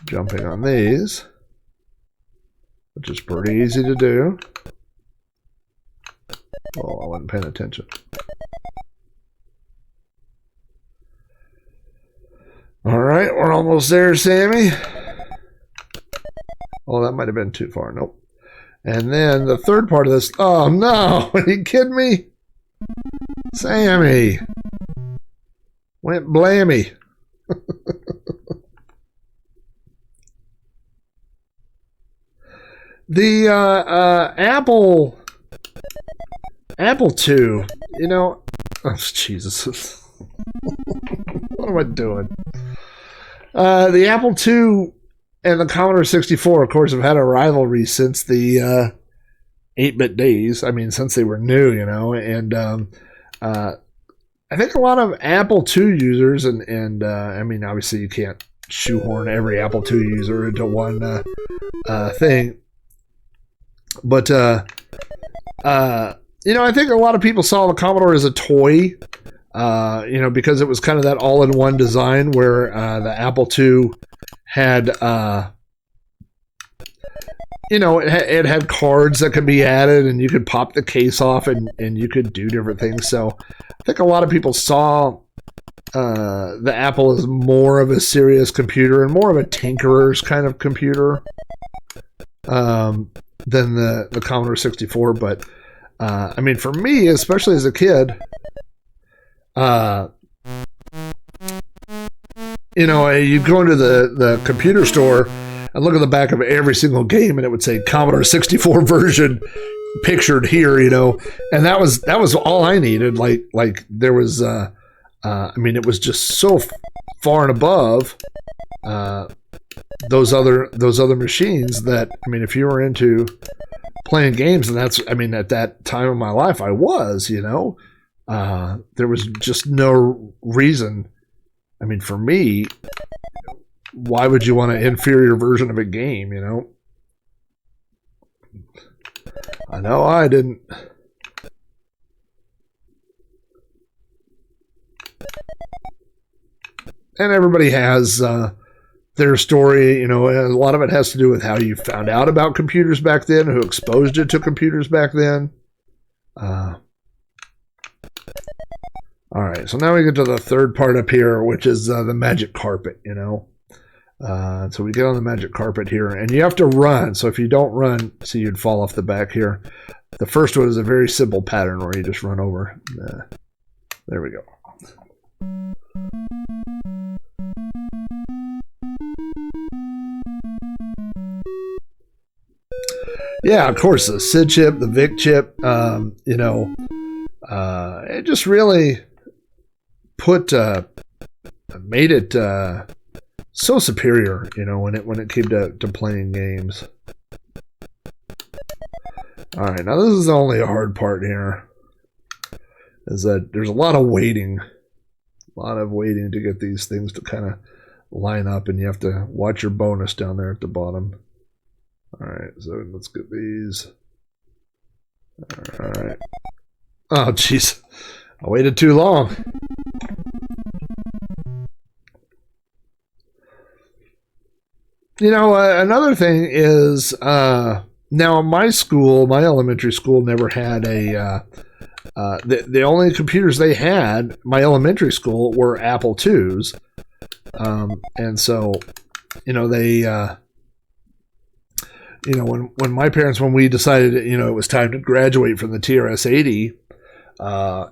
jumping on these, which is pretty easy to do. Oh, I wasn't paying attention. All right, we're almost there, Sammy. Oh, that might have been too far. Nope. And then the third part of this. Oh, no. Are you kidding me? Sammy. Went blammy. The Apple II, you know, oh, Jesus. What am I doing? The Apple II and the Commodore 64, of course, have had a rivalry since the 8-bit days. I mean, since they were new, you know, and I think a lot of Apple II users, and I mean, obviously you can't shoehorn every Apple II user into one thing, but you know, I think a lot of people saw the Commodore as a toy, you know, because it was kind of that all-in-one design where the Apple II had, you know, it had cards that could be added, and you could pop the case off, and you could do different things. So I think a lot of people saw the Apple as more of a serious computer and more of a tinkerer's kind of computer than the Commodore 64. But I mean, for me, especially as a kid, you know, you go into the computer store and look at the back of every single game, and it would say Commodore 64 version pictured here, you know, and that was all I needed. Like there was, I mean, it was just so far and above those other machines that, I mean, if you were into playing games, and that's, I mean, at that time of my life, I was, you know, there was just no reason. I mean, for me, why would you want an inferior version of a game, you know? I know I didn't. And everybody has their story, you know, and a lot of it has to do with how you found out about computers back then, who exposed you to computers back then. All right, so now we get to the third part up here, which is the magic carpet, you know. So we get on the magic carpet here, and you have to run. So if you don't run, see, you'd fall off the back here. The first one is a very simple pattern where you just run over. There we go. Yeah, of course, the SID chip, the VIC chip, you know, it just really made it so superior, you know, when it came to playing games. All right, now this is the only hard part here, is that there's a lot of waiting to get these things to kind of line up, and you have to watch your bonus down there at the bottom. All right, so let's get these. All right. Oh, jeez. I waited too long. You know, another thing is, now my school, my elementary school, never had the only computers they had, my elementary school, were Apple IIs. And so, you know, they, you know, when my parents, when we decided, you know, it was time to graduate from the TRS-80,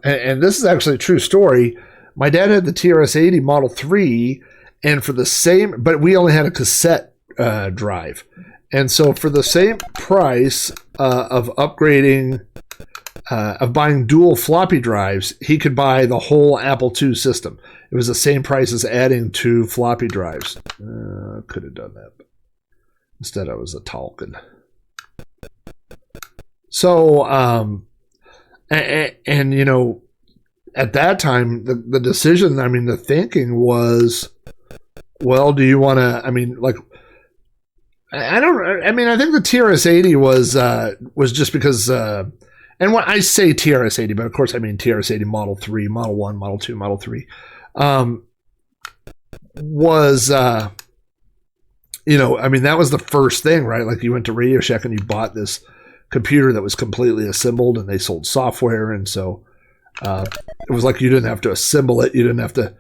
and this is actually a true story, my dad had the TRS-80 Model 3, and for the same, but we only had a cassette drive. And so for the same price of upgrading, of buying dual floppy drives, he could buy the whole Apple II system. It was the same price as adding 2 floppy drives. Could have done that. But instead, I was a Talkin. So, and you know, at that time, the decision, I mean, the thinking was, well, do you want to, I mean, like, I think the TRS-80 was just because and when I say TRS-80, but of course I mean TRS-80 Model 3, Model 1, Model 2, Model 3, was, you know, I mean, that was the first thing, right? Like you went to Radio Shack and you bought this computer that was completely assembled, and they sold software. And so it was like you didn't have to assemble it. You didn't have to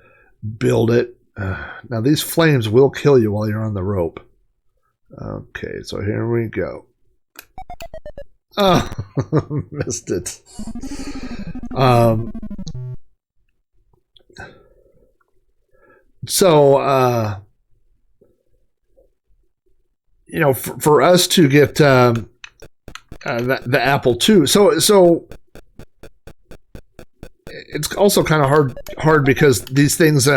build it. Now, these flames will kill you while you're on the rope. Okay, so here we go. Oh, missed it. So, you know, for us to get the Apple II, so it's also kind of hard because these things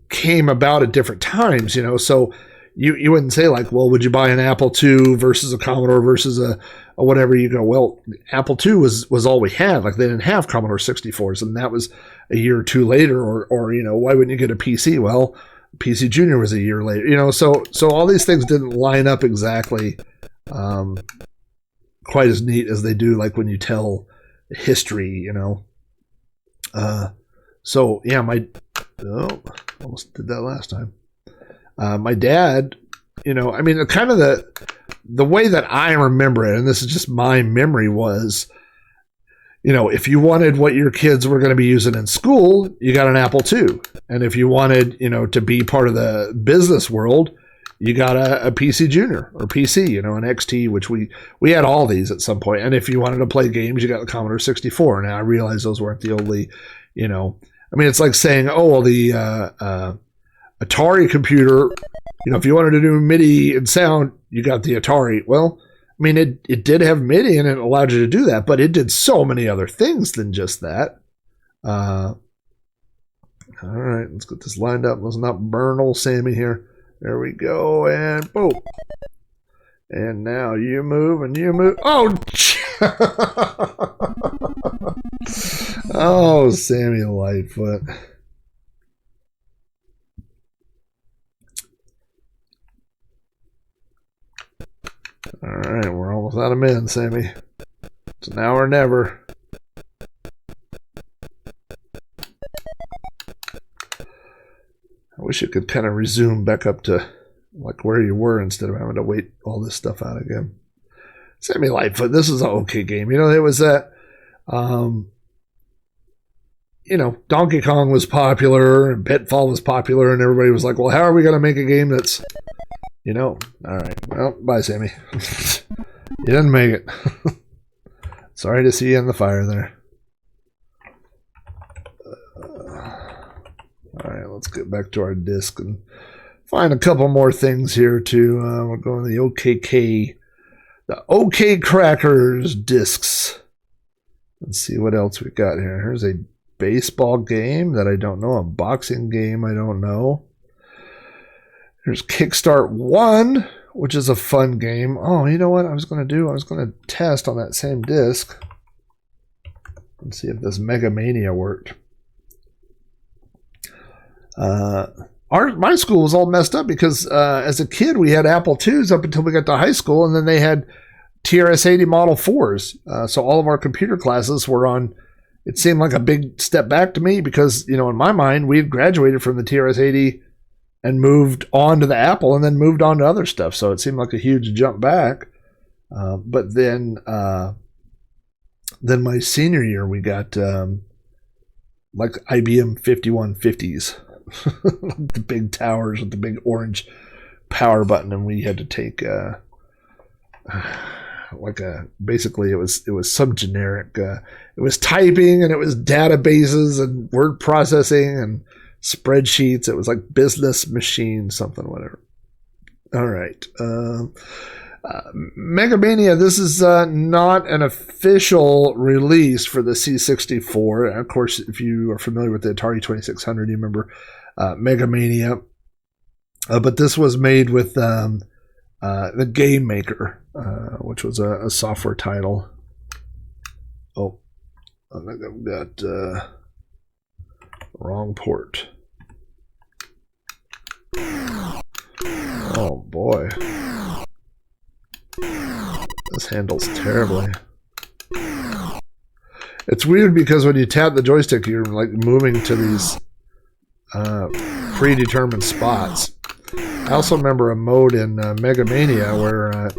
came about at different times, you know. So you wouldn't say like, well, would you buy an Apple II versus a Commodore versus a whatever? You go, well, Apple II was all we had. Like they didn't have Commodore 64s, and that was a year or two later. Or you know, why wouldn't you get a PC? Well, PC Junior was a year later. You know, so all these things didn't line up exactly quite as neat as they do, like when you tell history, you know. So yeah, almost did that last time. My dad, you know, I mean, kind of the way that I remember it, and this is just my memory, was, you know, if you wanted what your kids were going to be using in school, you got an Apple II. And if you wanted, you know, to be part of the business world, you got a PC Junior or PC, you know, an XT, which we had all these at some point. And if you wanted to play games, you got the Commodore 64. Now I realize those weren't the only, you know, I mean, it's like saying, oh, well, the Atari computer, you know, if you wanted to do MIDI and sound, you got the Atari. Well, I mean, it did have MIDI and it allowed you to do that, but it did so many other things than just that. All right, let's get this lined up. Let's not burn old Sammy here. There we go, and boom. And now you move and you move. Oh, oh, Sammy Lightfoot. All right, we're almost out of men, Sammy. It's now or never. I wish it could kind of resume back up to like where you were instead of having to wait all this stuff out again. Sammy Lightfoot, this is an okay game. You know, it was that, you know, Donkey Kong was popular and Pitfall was popular, and everybody was like, well, how are we going to make a game that's, you know, all right, well, bye, Sammy. You didn't make it. Sorry to see you in the fire there. All right, let's get back to our disc and find a couple more things here too. We're going to the OKK, the OK Crackers discs. Let's see what else we got here. Here's a baseball game that I don't know, a boxing game I don't know. There's Kickstart 1, which is a fun game. Oh, you know what I was going to do? I was going to test on that same disc and see if this Mega Mania worked. My school was all messed up because as a kid we had Apple IIs up until we got to high school, and then they had TRS-80 Model 4s. So all of our computer classes were on. It seemed like a big step back to me because, you know, in my mind we had graduated from the TRS-80 and moved on to the Apple and then moved on to other stuff. So it seemed like a huge jump back. But then my senior year we got like IBM 5150s. The big towers with the big orange power button, and we had to take basically it was some generic it was typing and it was databases and word processing and spreadsheets. It was like business machine something, whatever. All right. Mega Mania, this is not an official release for the C64. Of course, if you are familiar with the Atari 2600, you remember Mega Mania. But this was made with the Game Maker, which was a software title. Oh, I think I've got wrong port. Oh boy. This handles terribly. it's weird because when you tap the joystick, you're like moving to these predetermined spots. I also remember a mode in Mega Mania where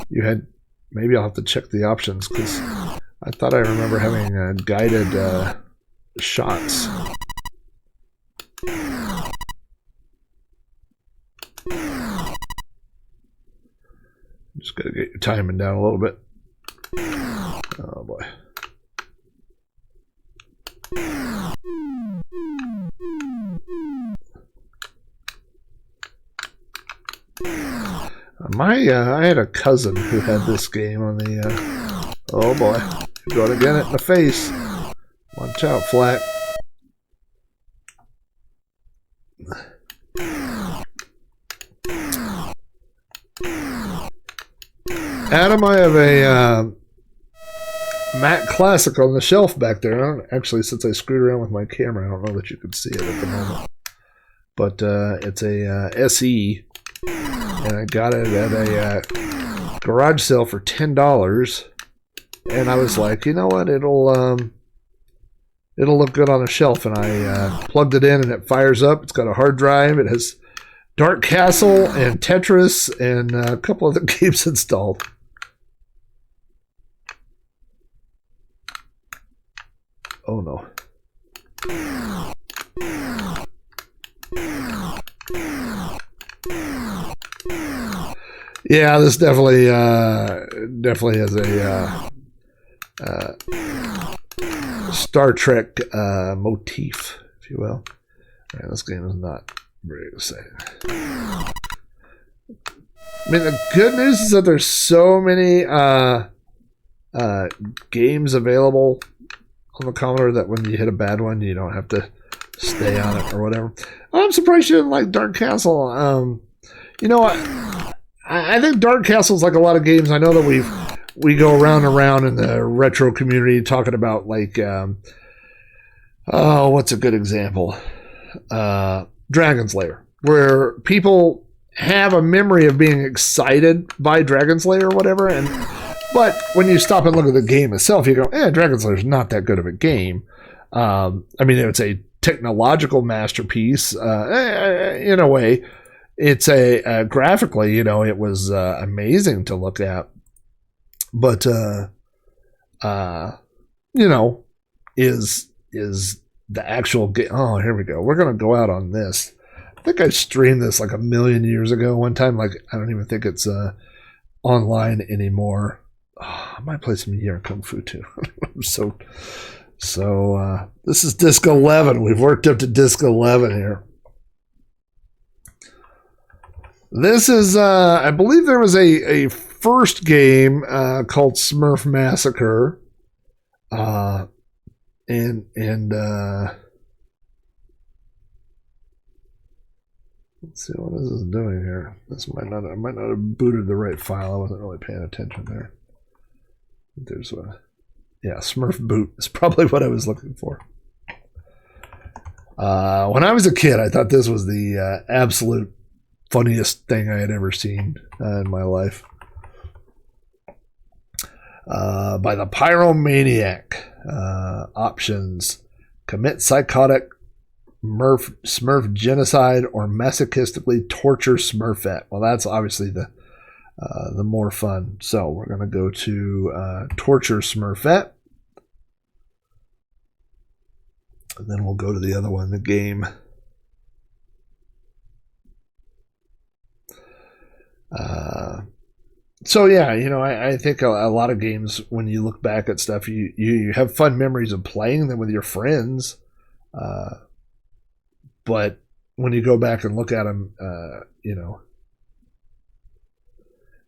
you had, maybe I'll have to check the options because I thought I remember having guided shots. Just gotta get your timing down a little bit. Oh boy. I had a cousin who had this game on the. Oh boy, you're gonna get it in the face. Watch out, Flat. Adam, I have a Mac Classic on the shelf back there. I don't, actually, since I screwed around with my camera, I don't know that you can see it at the moment. But it's a SE, and I got it at a garage sale for $10. And I was like, you know what? It'll look good on a shelf. And I plugged it in, and it fires up. It's got a hard drive. It has Dark Castle and Tetris and a couple other games installed. Oh no. Yeah, this definitely has a Star Trek motif, if you will. Yeah, this game is not very exciting. I mean, the good news is that there's so many games available on the Commodore that when you hit a bad one, you don't have to stay on it or whatever. I'm surprised you didn't like Dark Castle. You know what? I think Dark Castle is like a lot of games. I know that we go around and around in the retro community talking about like, what's a good example? Dragon's Lair, where people have a memory of being excited by Dragon's Lair or whatever, but when you stop and look at the game itself, you go, Dragon's Lair is not that good of a game. I mean, it's a technological masterpiece in a way. It's a graphically, it was amazing to look at, but is the actual game? Oh, here we go. We're gonna go out on this. I think I streamed this like a million years ago one time. Like, I don't even think it's online anymore. Oh, I might play some Year Kung Fu too. So this is Disc 11. We've worked up to Disc 11 here. This is, I believe there was a first game called Smurf Massacre. And let's see what this is doing here. I might not have booted the right file. I wasn't really paying attention there. There's Smurf boot is probably what I was looking for. When I was a kid, I thought this was the absolute funniest thing I had ever seen in my life. By the Pyromaniac. Options: commit psychotic Smurf genocide or masochistically torture Smurfette. Well, that's obviously the more fun. So we're going to go to torture Smurfette. And then we'll go to the other one, the game. So yeah, I think a lot of games, when you look back at stuff, you have fun memories of playing them with your friends. But when you go back and look at them,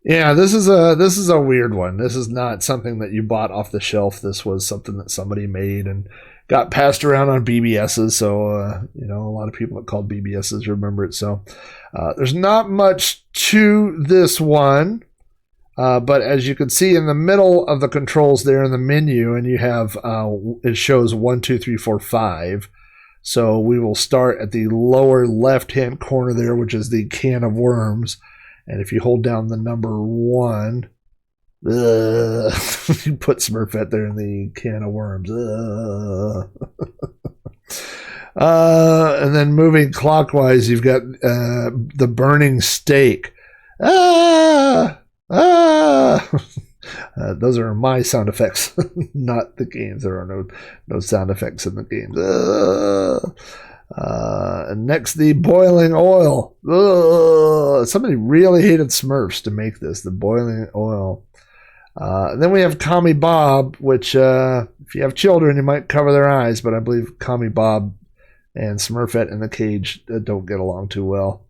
yeah, this is a weird one. This is not something that you bought off the shelf. This was something that somebody made and got passed around on BBSs. So, a lot of people that called BBSs remember it. So, there's not much to this one. But as you can see in the middle of the controls there in the menu, and you have, it shows 1, 2, 3, 4, 5. So we will start at the lower left-hand corner there, which is the can of worms. And if you hold down the number 1, You put Smurfette there in the can of worms. And then moving clockwise, you've got the burning steak. Those are my sound effects, not the games. There are no sound effects in the games. And next, the boiling oil. Somebody really hated Smurfs to make this, the boiling oil. Then we have Commie Bob, which if you have children, you might cover their eyes, but I believe Commie Bob and Smurfette in the cage don't get along too well.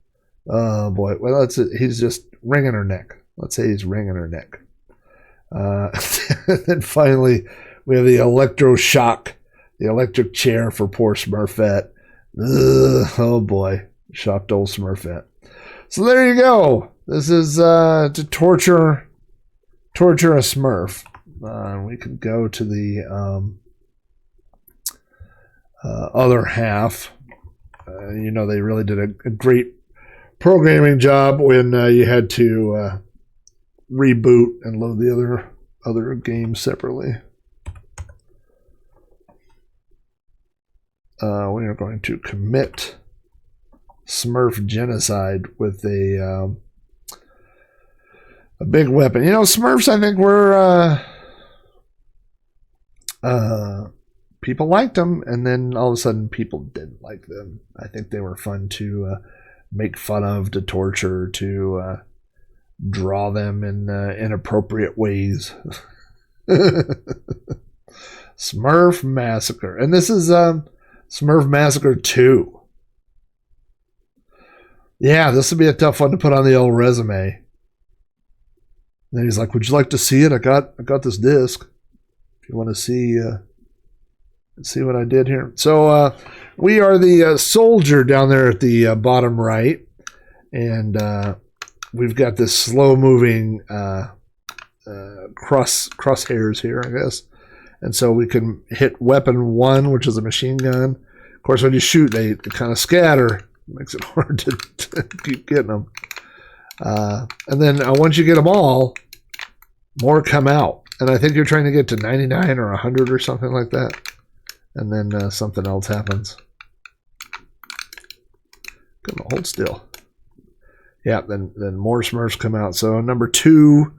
Oh boy, well he's just wringing her neck. Let's say he's wringing her neck. Then finally, we have the electroshock, the electric chair for poor Smurfette. Oh boy, shocked old Smurfette. So there you go. This is to torture a Smurf. We could go to the other half. They really did a great programming job when you had to reboot and load the other games separately. We are going to commit Smurf genocide with a big weapon. Smurfs, I think, were people liked them, and then all of a sudden people didn't like them. I think they were fun to make fun of, to torture, to draw them in inappropriate ways. Smurf Massacre. And this is Smurf Massacre 2. Yeah, this would be a tough one to put on the old resume. And then he's like, would you like to see it? I got this disc. If you want to see what I did here. So we are the soldier down there at the bottom right. And we've got this slow-moving crosshairs here, I guess. And so we can hit weapon 1, which is a machine gun. Of course, when you shoot, they kind of scatter. It makes it hard to keep getting them. And then once you get them all, more come out. And I think you're trying to get to 99 or 100 or something like that. And then something else happens. Come on, hold still. Yeah, then more Smurfs come out. So number 2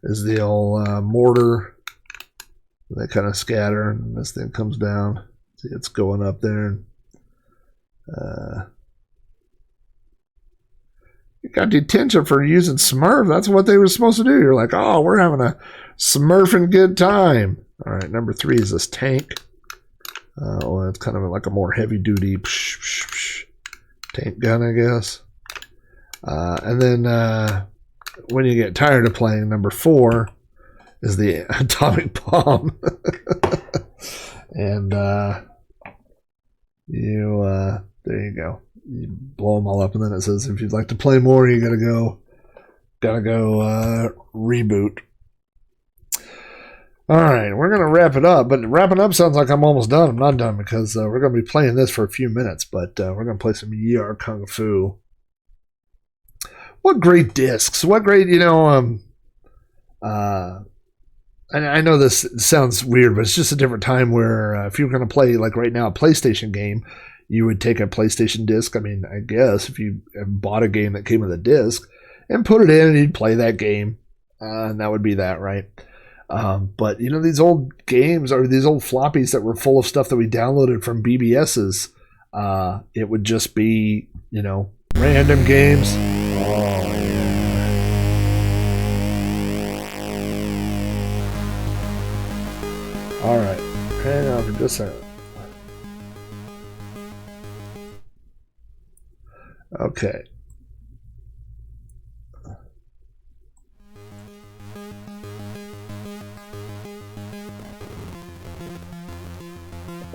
is the old mortar. They kind of scatter, and this thing comes down. See, it's going up there. You got detention for using Smurf. That's what they were supposed to do. You're like, oh, we're having a Smurfing good time. All right, number 3 is this tank. Well, it's kind of like a more heavy-duty tank gun, I guess. And then when you get tired of playing, number 4 is the atomic bomb. And there you go. You blow them all up, and then it says if you'd like to play more, you gotta go reboot. All right, we're gonna wrap it up, but wrapping up sounds like I'm almost done. I'm not done because we're gonna be playing this for a few minutes, but we're gonna play some Yar Kung Fu. What great discs! What great, I know this sounds weird, but it's just a different time where if you're going to play, like right now, a PlayStation game, you would take a PlayStation disc. I mean, I guess if you bought a game that came with a disc and put it in and you'd play that game, and that would be that, right? But, these old games or these old floppies that were full of stuff that we downloaded from BBS's, it would just be, random games. All right, hang on for just a second. Okay.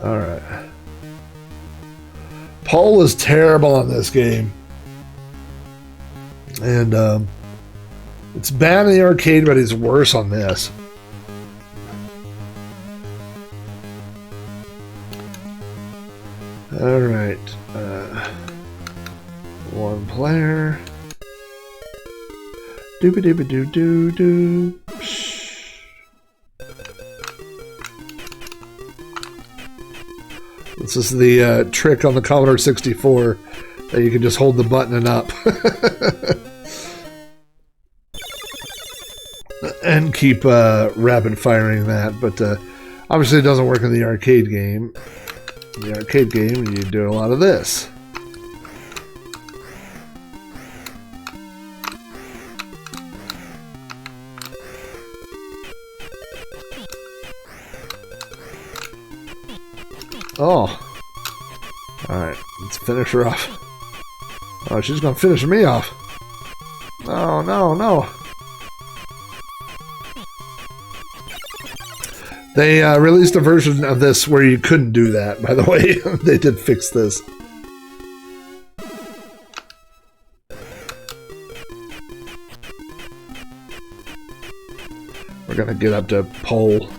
All right. Paul was terrible on this game. And it's bad in the arcade, but he's worse on this. All right. One player. Doobie doobie doo doo doo. This is the trick on the Commodore 64 that you can just hold the button and up. And keep rapid firing that, but obviously it doesn't work in the arcade game. In the arcade game, you do a lot of this. Oh. Alright, let's finish her off. Oh, she's gonna finish me off. No, no, no. They released a version of this where you couldn't do that, by the way. They did fix this. We're gonna get up to pole.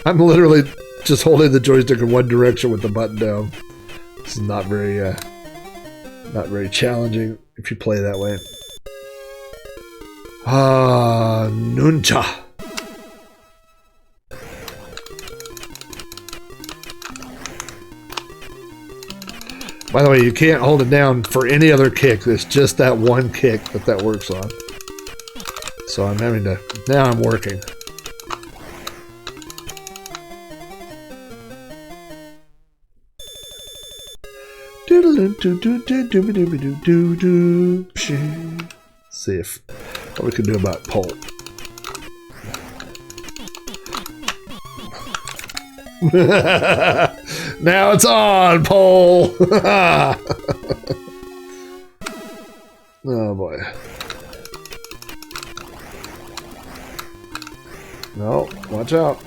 I'm literally just holding the joystick in one direction with the button down. This is not very challenging if you play that way. Nuncha. By the way, you can't hold it down for any other kick. There's just that one kick that works on. So I'm having to... Now I'm working. See if what we can do about pole. Now it's on pole. Oh boy. No, watch out.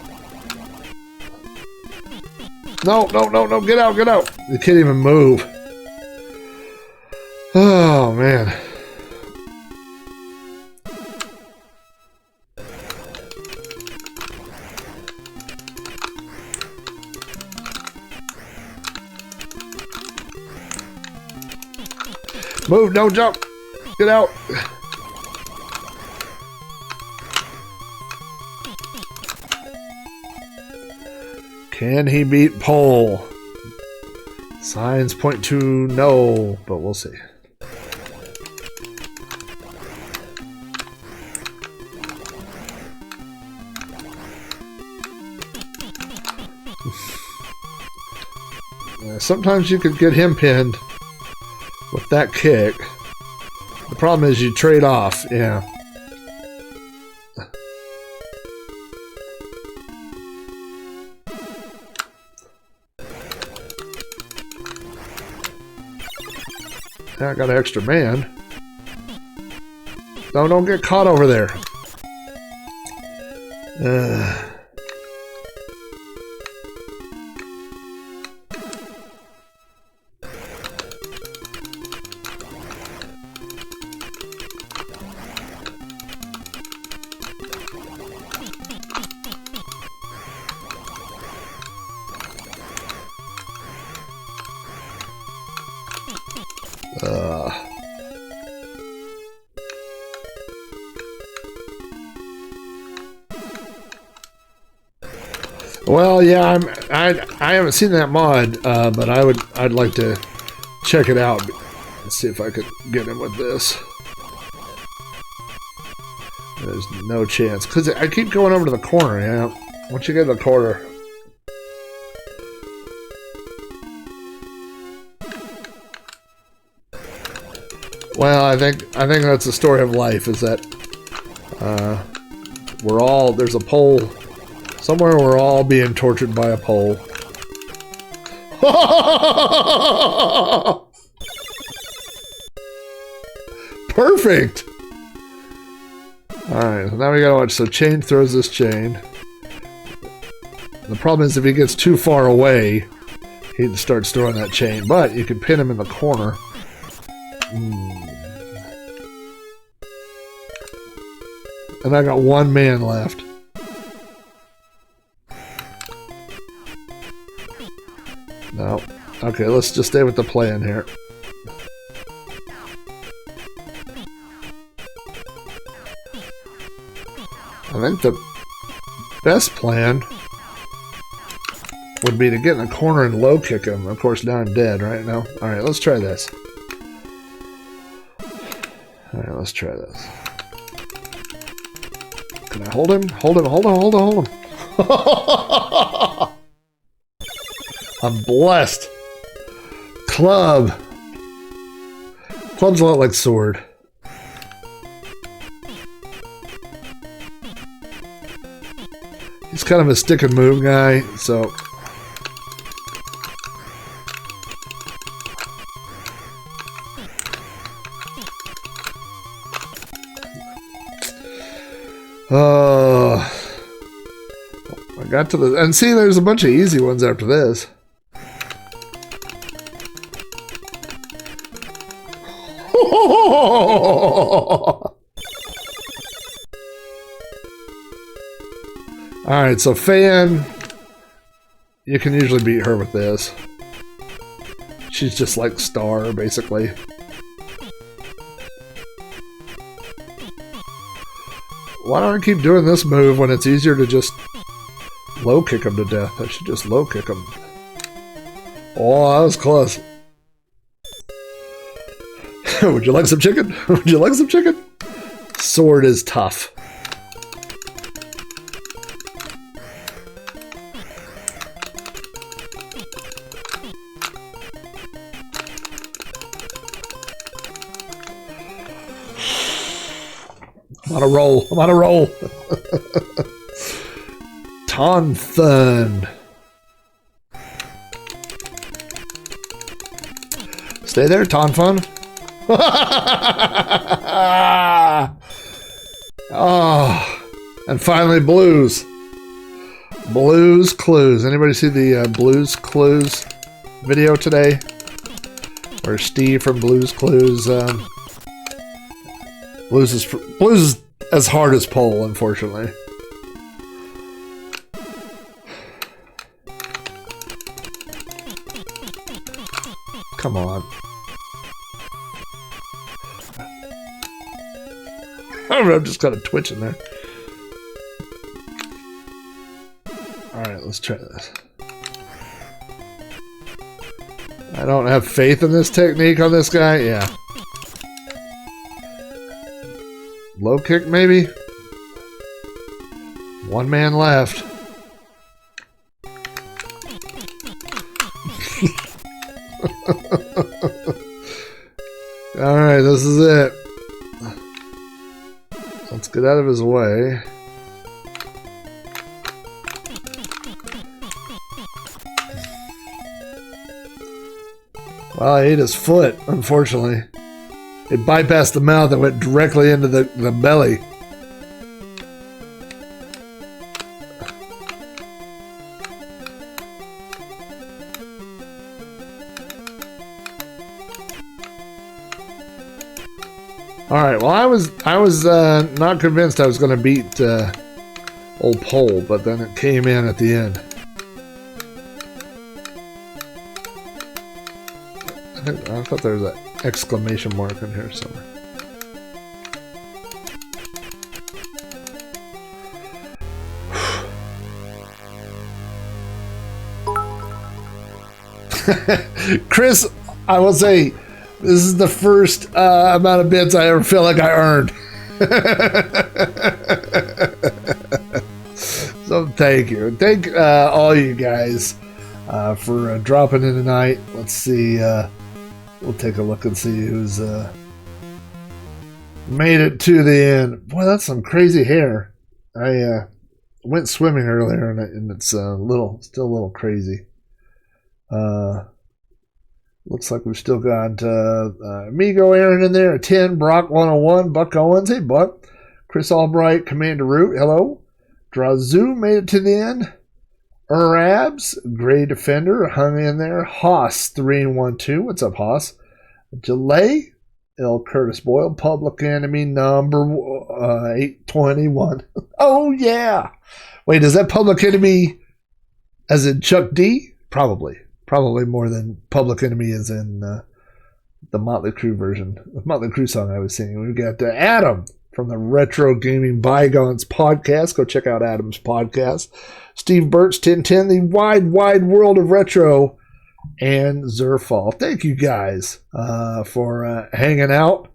No, no, no, no, get out, get out. You can't even move. Oh man. Move, don't jump. Get out. Can he beat pole? Signs point to no, but we'll see. Sometimes you could get him pinned with that kick. The problem is you trade off, yeah. Now I got an extra man. No, don't get caught over there. Well, yeah, I haven't seen that mod, but I'd like to check it out and see if I could get him with this. There's no chance because I keep going over to the corner. Yeah, once you get to the corner. Well, I think that's the story of life. Is that there's a pole. Somewhere we're all being tortured by a pole. Perfect! Alright, so now we gotta watch. So chain throws this chain. The problem is if he gets too far away, he starts throwing that chain. But you can pin him in the corner. And I got one man left. No. Okay, let's just stay with the plan here. I think the best plan would be to get in the corner and low kick him. Of course, now I'm dead right now. All right, let's try this. All right, let's try this. Can I hold him? Hold him, hold him, hold him, hold him. I'm blessed. Club. Club's a lot like sword. He's kind of a stick and move guy, so... I got to the... And see, there's a bunch of easy ones after this. Alright, so Fan, you can usually beat her with this. She's just like Star, basically. Why don't I keep doing this move when it's easier to just low kick him to death? I should just low kick him. Oh, that was close. Would you like some chicken? Would you like some chicken? Sword is tough. I'm on a roll. I'm on a roll. Tonthun. Stay there, Tonfun. Oh, and finally Blues. Blues Clues. Anybody see the Blues Clues video today? Where Steve from Blues Clues Blues is as hard as pole, unfortunately. Come on. I'm just kind of twitching there. Alright, let's try this. I don't have faith in this technique on this guy. Yeah. Low kick, maybe? One man left. Alright, this is it. Let's get out of his way. Well, I ate his foot, unfortunately. It bypassed the mouth and went directly into the belly. Alright, well I was not convinced I was going to beat old Pole, but then it came in at the end. I thought there was an exclamation mark in here somewhere. Chris, I will say, this is the first amount of bits I ever feel like I earned. So thank you. Thank all you guys for dropping in tonight. Let's see. We'll take a look and see who's made it to the end. Boy, that's some crazy hair. I went swimming earlier and it's still a little crazy. Looks like we've still got Amigo Aaron in there, a 10, Brock 101, Buck Owens, hey Buck, Chris Albright, Commander Root, hello, Drazoo made it to the end, Urabs, Gray Defender, hung in there, Haas 312, what's up Haas, Delay, L. Curtis Boyle, Public Enemy number 821, oh yeah, wait, is that Public Enemy as in Chuck D? Probably more than Public Enemy is in the Motley Crue version. The Motley Crue song I was singing. We've got Adam from the Retro Gaming Bygones podcast. Go check out Adam's podcast. Steve Birch, 1010, the wide world of retro, and Zerfall. Thank you guys for hanging out,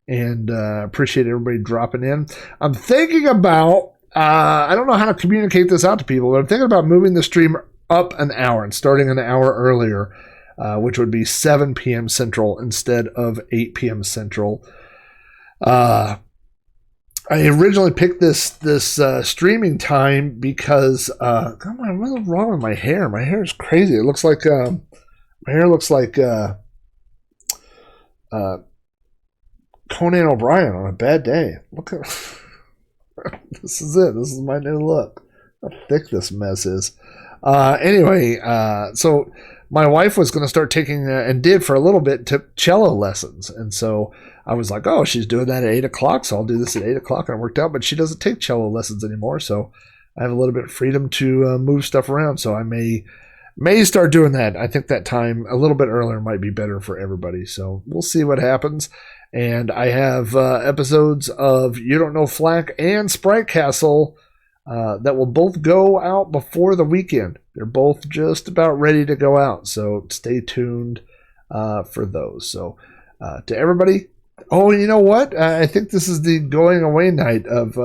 and appreciate everybody dropping in. I'm thinking about, I don't know how to communicate this out to people, but I'm thinking about moving the stream up an hour and starting an hour earlier, which would be 7 p.m. Central instead of 8 p.m. Central. I originally picked this streaming time because God, what's wrong with my hair? My hair is crazy. It looks like my hair looks like Conan O'Brien on a bad day. Look at this is it. This is my new look. How thick this mess is. Anyway, so my wife was going to start taking and did for a little bit, took cello lessons, and so I was like, oh, she's doing that at 8 o'clock, so I'll do this at 8 o'clock, and it worked out. But she doesn't take cello lessons anymore, so I have a little bit of freedom to move stuff around. So I may start doing that. I think that time a little bit earlier might be better for everybody. So we'll see what happens. And I have episodes of You Don't Know Flack and Sprite Castle that will both go out before the weekend. They're both just about ready to go out, so stay tuned for those. So to everybody, oh, you know what? I think this is the going away night of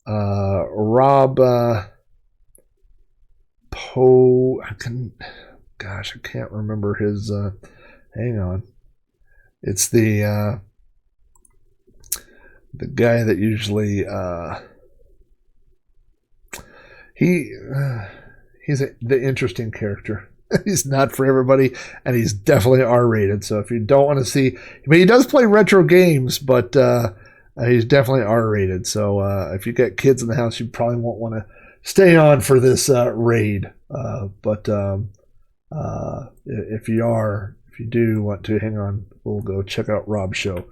Rob Poe. I can't remember his. Hang on, it's the guy that usually he's the interesting character. He's not for everybody, and he's definitely R-rated. So if you don't want to see, but he does play retro games, but he's definitely R-rated. So if you got kids in the house, you probably won't want to stay on for this raid. But if you do want to, hang on, we'll go check out Rob's show.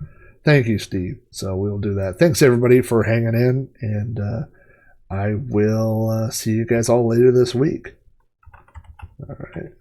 Thank you, Steve. So we'll do that. Thanks everybody for hanging in, and I will see you guys all later this week. All right.